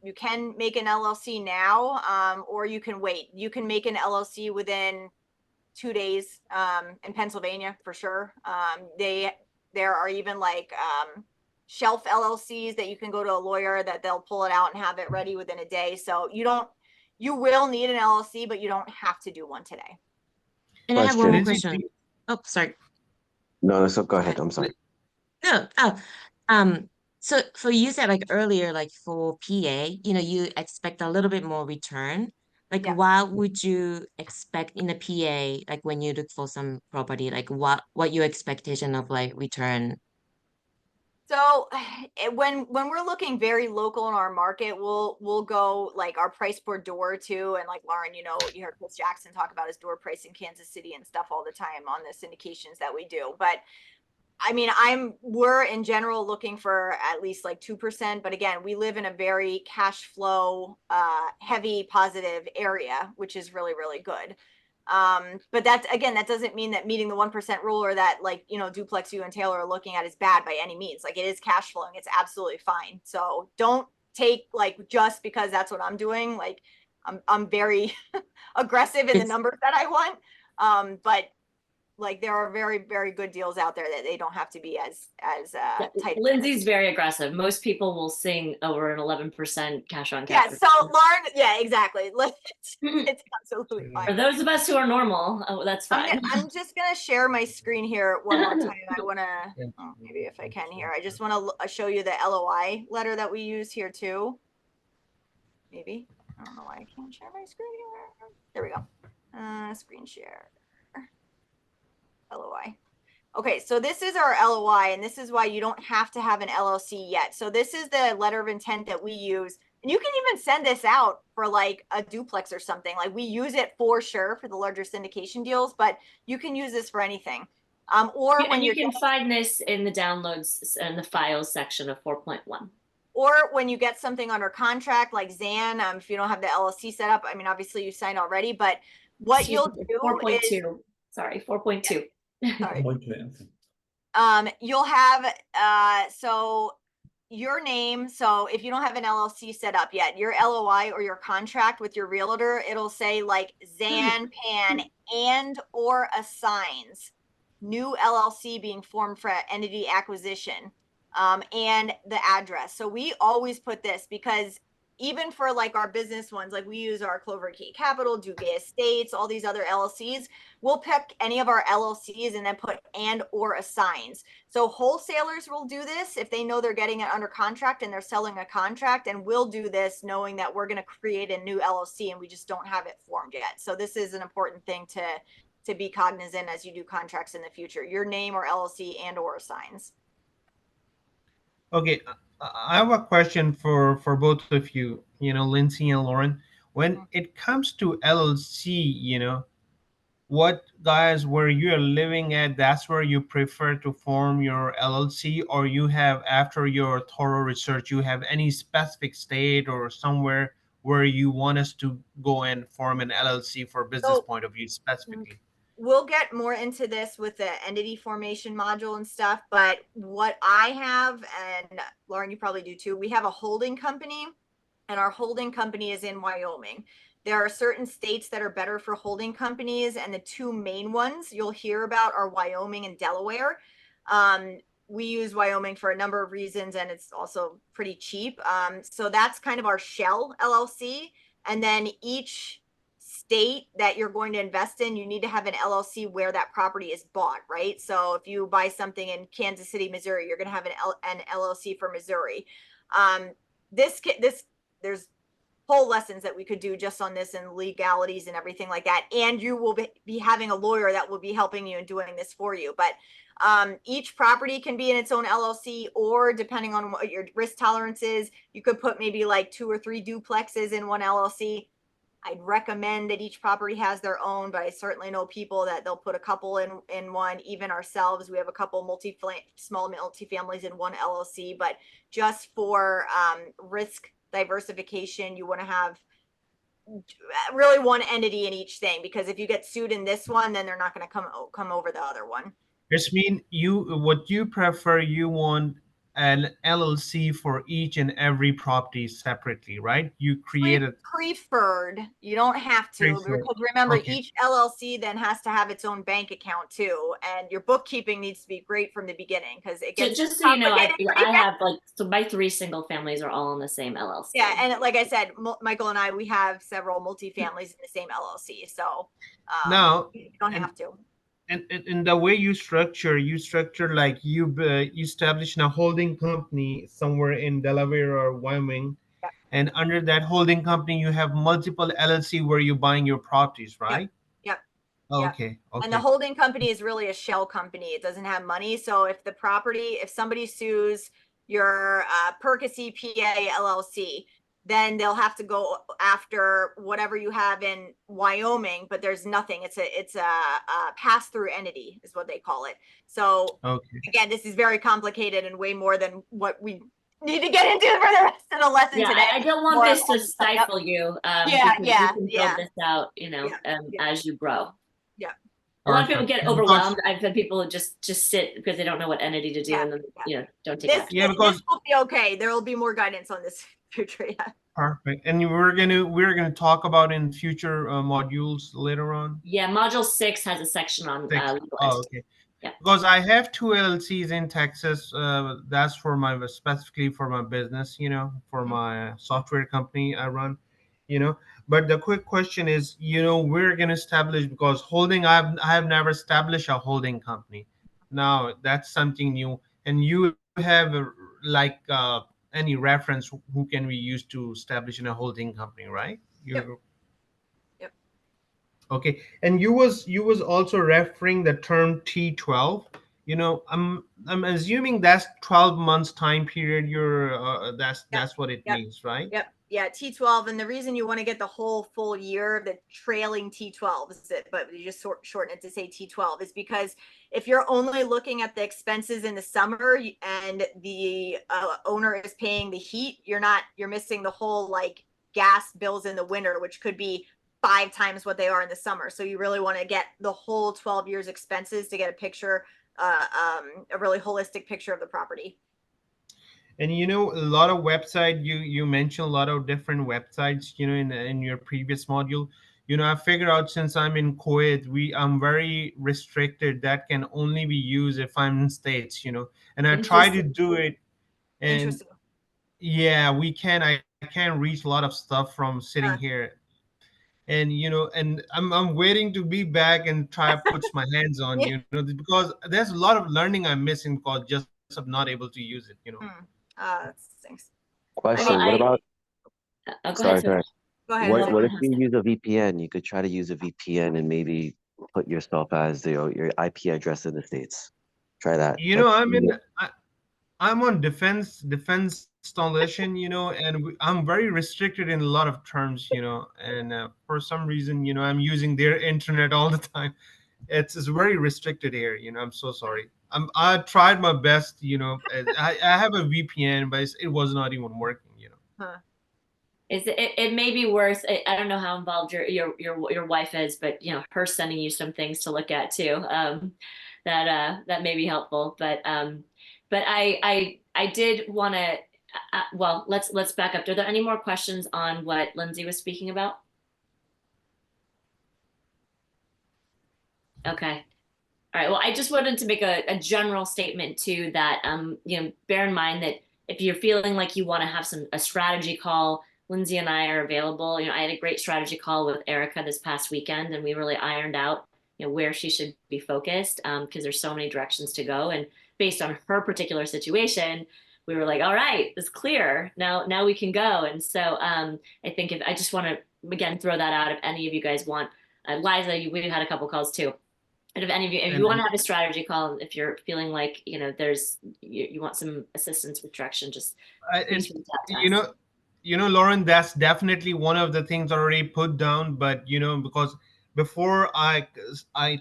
you can make an LLC now, or you can wait. You can make an LLC within 2 days in Pennsylvania for sure. There are even like shelf LLCs that you can go to a lawyer that they'll pull it out and have it ready within a day. So you will need an LLC, but you don't have to do one today. And I have one more Question. question. Oh, sorry. No, so go ahead. I'm sorry. No. So you said like earlier, like for PA, you expect a little bit more return. Like Yeah. what would you expect in a PA, like when you look for some property, like what your expectation of like return? So when we're looking very local in our market, we'll go like our price per door too. And like Lauren, you heard Chris Jackson talk about his door price in Kansas City and stuff all the time on the syndications that we do. But I mean, we're in general looking for at least like 2%. But again, we live in a very cash flow heavy positive area, which is really, really good. But that doesn't mean that meeting the 1% rule or that like, Duplex you and Taylor are looking at is bad by any means. Like it is cash flowing. It's absolutely fine. So don't take like just because that's what I'm doing. Like I'm very aggressive in the numbers that I want. But like there are very, very good deals out there that they don't have to be as Yeah, tight. Lindsay's very aggressive. Most people will sing over an 11% cash on Yeah, cash. so Lauren, yeah, exactly. It's absolutely For fine. those of us who are normal, oh, that's fine. I'm just gonna share my screen here one more time. I wanna, Yeah. maybe if I can here, I just wanna show you the LOI letter that we use here too. Maybe, I don't know why I can't share my screen here. There we go. Screen share. LOI. Okay, so this is our LOI, and this is why you don't have to have an LLC yet. So this is the letter of intent that we use. And you can even send this out for like a duplex or something. Like we use it for sure for the larger syndication deals, but you can use this for anything. Or when you you're can find this in the downloads and the files section of 4.1. or when you get something under contract, like Zan, if you don't have the LLC set up, I mean, obviously you signed already, but what you'll do 4.2. Sorry, 4.2. Sorry. You'll have so your name. So if you don't have an LLC set up yet, your LOI or your contract with your realtor, it'll say like Zan Pan and or assigns new LLC being formed for entity acquisition, and the address. So we always put this because even for like our business ones, like we use our Clover Key Capital, Duguay Estates, all these other LLCs, we'll pick any of our LLCs and then put and or assigns. So wholesalers will do this if they know they're getting it under contract and they're selling a contract, and we'll do this knowing that we're going to create a new LLC and we just don't have it formed yet. So this is an important thing to be cognizant as you do contracts in the future, your name or LLC and or assigns. Okay, I have a question for both of you, Lindsay and Lauren. When it comes to LLC, what guys where you're living at, that's where you prefer to form your LLC, or you have, after your thorough research, you have any specific state or somewhere where you want us to go and form an LLC for business point of view specifically? We'll get more into this with the entity formation module and stuff, but what I have, and Lauren, you probably do too, we have a holding company, and our holding company is in Wyoming. There are certain states that are better for holding companies, and the two main ones you'll hear about are Wyoming and Delaware. We use Wyoming for a number of reasons, and it's also pretty cheap. So that's kind of our shell LLC. And then each state that you're going to invest in, you need to have an LLC where that property is bought, right? So if you buy something in Kansas City, Missouri, you're going to have an LLC for Missouri. There's whole lessons that we could do just on this and legalities and everything like that. And you will be having a lawyer that will be helping you and doing this for you. But each property can be in its own LLC, or depending on what your risk tolerance is, you could put maybe like 2 or 3 duplexes in one LLC. I'd recommend that each property has their own, but I certainly know people that they'll put a couple in one. Even ourselves, we have a couple small multifamilies in one LLC, but just for risk diversification, you want to have really one entity in each thing, because if you get sued in this one, then they're not going to come over the other one. This mean what you prefer, you want an LLC for each and every property separately, right? You create a preferred. You don't have to, because remember, each LLC then has to have its own bank account too, and your bookkeeping needs to be great from the beginning, because it gets just so you know, I have my 3 single families are all in the same LLC. Yeah, and like I said, Michael and I, we have several multifamilies in the same LLC, so now you don't have to. And the way you structure like you establish a holding company somewhere in Delaware or Wyoming, and under that holding company you have multiple LLC where you're buying your properties, right? Yep. Oh, okay. And the holding company is really a shell company. It doesn't have money. So if somebody sues your Percy PA LLC, then they'll have to go after whatever you have in Wyoming, but there's nothing. It's a pass-through entity is what they call it. So again, this is very complicated and way more than what we need to get into for the rest of the lesson today. I don't want this to stifle you. You can build this out, as you grow. Yeah. A lot of people get overwhelmed. I've had people just sit because they don't know what entity to do, and then don't take action. This will be okay. There will be more guidance on this in the future. Perfect. And we're gonna talk about in future modules later on. Yeah, module 6 has a section on Six. legal Oh, entity. okay. Yeah. Because I have two LLCs in Texas. That's for my specifically for my business, for my software company I run, you know. But the quick question is, we're gonna establish because I have never established a holding company. Now that's something new, and you have any reference who can we use to establish in a holding company, right? Yep. You Yep. Okay, and you was also referring the term T12. I'm assuming that's 12 months time period. That's what it Yep. means, right? Yep. Yeah, T12. And the reason you want to get the whole full year, the trailing T12 is it, but you just shorten it to say T12 is because if you're only looking at the expenses in the summer and the owner is paying the heat, you're missing the whole like gas bills in the winter, which could be 5 times what they are in the summer. So you really want to get the whole 12 years expenses to get a picture, a really holistic picture of the property. And a lot of website you mentioned a lot of different websites, in your previous module. I figured out since I'm in Kuwait, I'm very restricted. That can only be used if I'm in States, and I try to do it. And Interesting. yeah, I can't reach a lot of stuff from sitting here. And and I'm waiting to be back and try to put my hands on, because there's a lot of learning I'm missing because just of not able to use it. That stinks. Question: Well, What about? go ahead, Sorry, Sophie. go ahead. Go ahead. What Well, what if you use a VPN? You could try to use a VPN and maybe put yourself as your IP address in the States. Try that. I'm on defense installation, and I'm very restricted in a lot of terms, and for some reason, I'm using their internet all the time. It's very restricted here, I'm so sorry. I tried my best, I have a VPN, but it was not even working. Huh. It may be worth. I don't know how involved your wife is, but her sending you some things to look at too. That may be helpful. But I did want to. Well, let's back up. Are there any more questions on what Lindsay was speaking about? Okay. All right. Well, I just wanted to make a general statement too that bear in mind that if you're feeling like you want to have a strategy call, Lindsay and I are available. I had a great strategy call with Erica this past weekend, and we really ironed out where she should be focused because there's so many directions to go, and based on her particular situation, we were like, all right, it's clear now we can go. And so I think I just want to again throw that out if any of you guys want. Liza, we've had a couple calls too. And if any of you, if you want to have a strategy call, if you're feeling like there's you want some assistance with direction, just please reach out to us. Lauren, that's definitely one of the things already put down. But because before I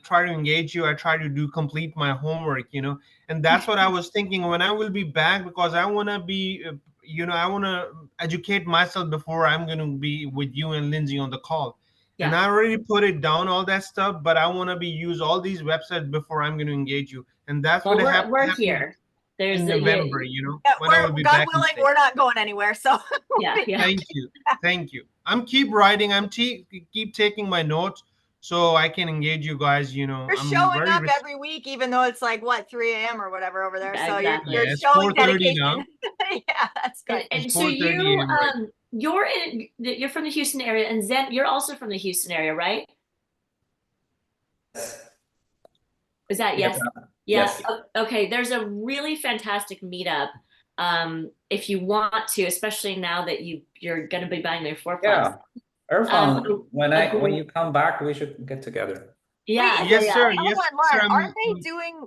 try to engage you, I try to complete my homework. And that's what I was thinking when I will be back, because I want to be, I want to educate myself before I'm going to be with you and Lindsay on the call. Yeah. And I already put it down, all that stuff, but I want to use all these websites before I'm going to engage you. And that's what happened. We're here. There's in November, Yeah, when I will be God back. willing, we're not going anywhere. So yeah. Thank you. I'm keep writing. Keep taking my notes so I can engage you guys. You're I'm showing up every week, even though it's like 3 a.m. or whatever over there. So exactly. you're showing dedication. Yeah, that's good. And so you're from the Houston area, and Zen, you're also from the Houston area, right? Is that yes? Yes. Okay. There's a really fantastic meetup. If you want to, especially now that you're going to be buying their 4+. Yeah. Irfan, when you come back, we should get together. Yeah. Wait, yes, sir. Yes, sir. Aren't they doing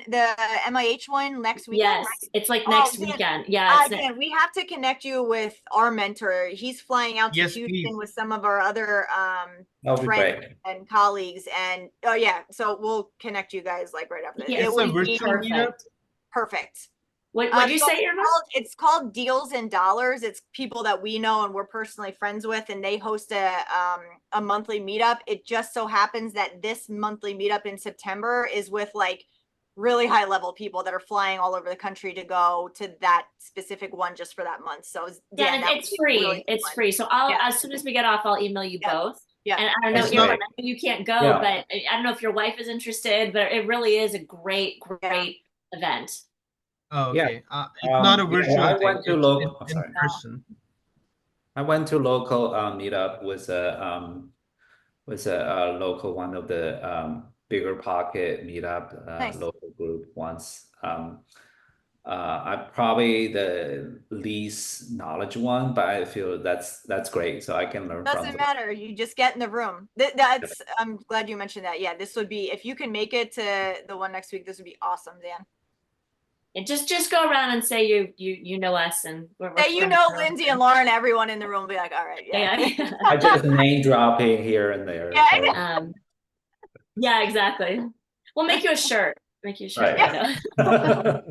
the MIH one next weekend? Yes, right? it's like next weekend. Yeah. Again, we have to connect you with our mentor. He's flying out to Houston with some of our other friends and colleagues, and so we'll connect you guys like right after this. Yeah, it's a virtual meetup. Perfect. What'd you say, Irma? It's called Deals and Dollars. It's people that we know and we're personally friends with, and they host a monthly meetup. It just so happens that this monthly meetup in September is with like really high level people that are flying all over the country to go to that specific one just for that month. So Yeah, and that it's would be free. really It's fun. free. So I'll, Yeah. as soon as we get off, I'll email you Yeah. both. Yeah. And I don't know, That's Irfan, I great. know you can't go, Yeah. but I don't know if your wife is interested, but it really is a great event. Oh, Yeah. okay. It's not a virtual I thing. went to It's in person. I went to local meetup with a local one of the bigger pocket meetup Nice. local group once. I'm probably the least knowledge one, but I feel that's great. So I can learn from Doesn't them. matter. You just get in the room. That's, I'm glad you mentioned that. Yeah, this would be, if you can make it to the one next week, this would be awesome, Dan. And just go around and say you know us, and we're Hey, you know, Lindsay and Lauren, everyone in the room will be like, all right, yeah. Yeah. I just name dropping here and there. Yeah, so- Yeah, exactly. We'll make you a shirt. Make you a shirt. Right.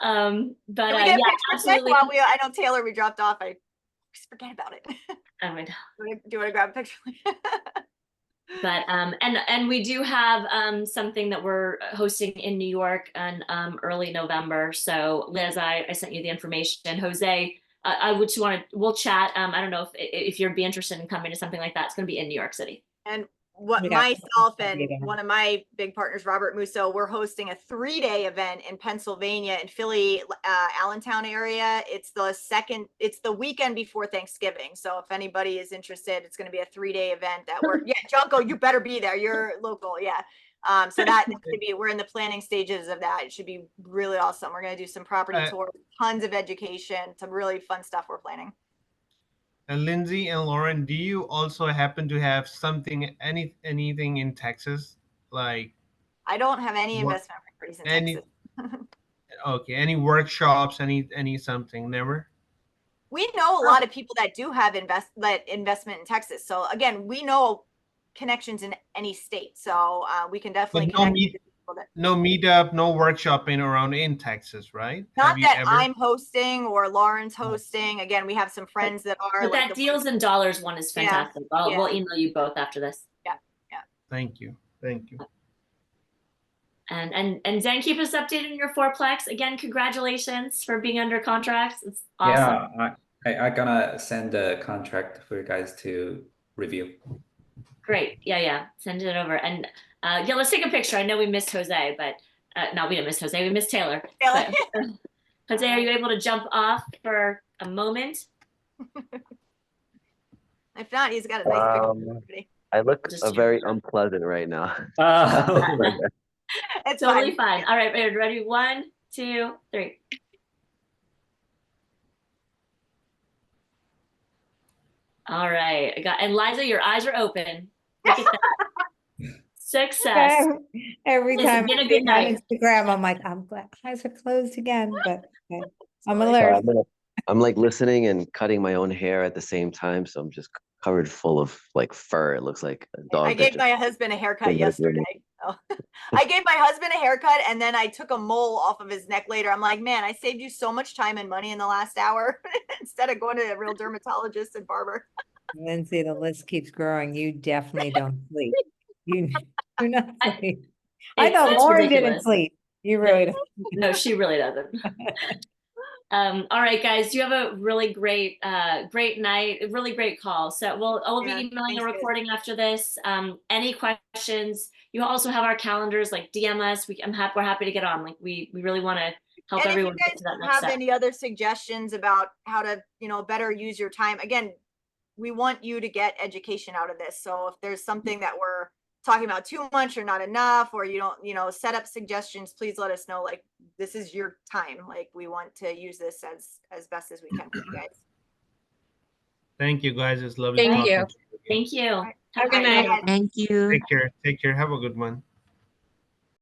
But Can we yeah, get pictures absolutely. while I know Taylor, we dropped off. I just forget about it. Oh my God. Do you want to grab a picture? But and we do have something that we're hosting in New York in early November. So Liz, I sent you the information. Jose, I would we'll chat. I don't know if you'd be interested in coming to something like that. It's going to be in New York City. And what Yeah. myself and one of my big partners, Robert Musso, we're hosting a 3-day event in Pennsylvania, in Philly, Allentown area. It's the weekend before Thanksgiving. So if anybody is interested, it's going to be a 3-day event that Junko, you better be there. You're local. Yeah. So that could be, we're in the planning stages of that. It should be really awesome. We're going to do some property tours, tons of education, some really fun stuff we're planning. And Lindsay and Lauren, do you also happen to have anything in Texas? Like, I don't have any What- investment properties in any- Texas. okay, any workshops, any something? Never? We know a lot of people that do have investment in Texas. So again, we know connections in any state. So we can definitely But no connect with people that, No meetup, no workshopping around in Texas, right? not Have you that ever? I'm hosting or Lauren's hosting. Again, we have some friends that are But like that Deals and Dollars one is fantastic. We'll email you both after this. Thank you. Thank you. And Dan, keep us updated on your fourplex. Again, congratulations for being under contract. It's awesome. Yeah, I'm gonna send the contract for you guys to review. Great. Yeah. Send it over. And yeah, let's take a picture. I know we missed Jose, but no, we didn't miss Jose. We missed Taylor. Taylor. But, Jose, are you able to jump off for a moment? If not, he's got a nice picture. I look Just very unpleasant right now. It's Totally fine. fine. All right, ready? 1, 2, 3. All right. And Liza, your eyes are open. Look at that. Success. Every It's time been I a good get on night. Instagram, I'm like, I'm glad eyes are closed again, but okay. I'm alert. I'm like listening and cutting my own hair at the same time, so I'm just covered full of like fur. It looks like a dog. I gave my husband a haircut Been like really- yesterday. So. I gave my husband a haircut and then I took a mole off of his neck later. I'm like, man, I saved you so much time and money in the last hour instead of going to a real dermatologist and barber. Lindsay, the list keeps growing. You definitely don't sleep. You do not sleep. I know It's Lauren didn't ridiculous. sleep. You really don't. No, she really doesn't. All right, guys, you have a really great night, a really great call. So I'll be emailing thanks, a guys. recording after this. Any questions? You also have our calendars, like DM us. We're happy to get on. Like we really want to help And if everyone you get guys to that next have step. any other suggestions about how to, better use your time, again, we want you to get education out of this. So if there's something that we're talking about too much or not enough, or you don't, set up suggestions, please let us know. Like, this is your time. Like, we want to use this as best as we can for you guys. Thank you, guys. It's lovely Thank talking you. to you. Thank you. Have a good night. Thank you. Take care. Take care. Have a good one.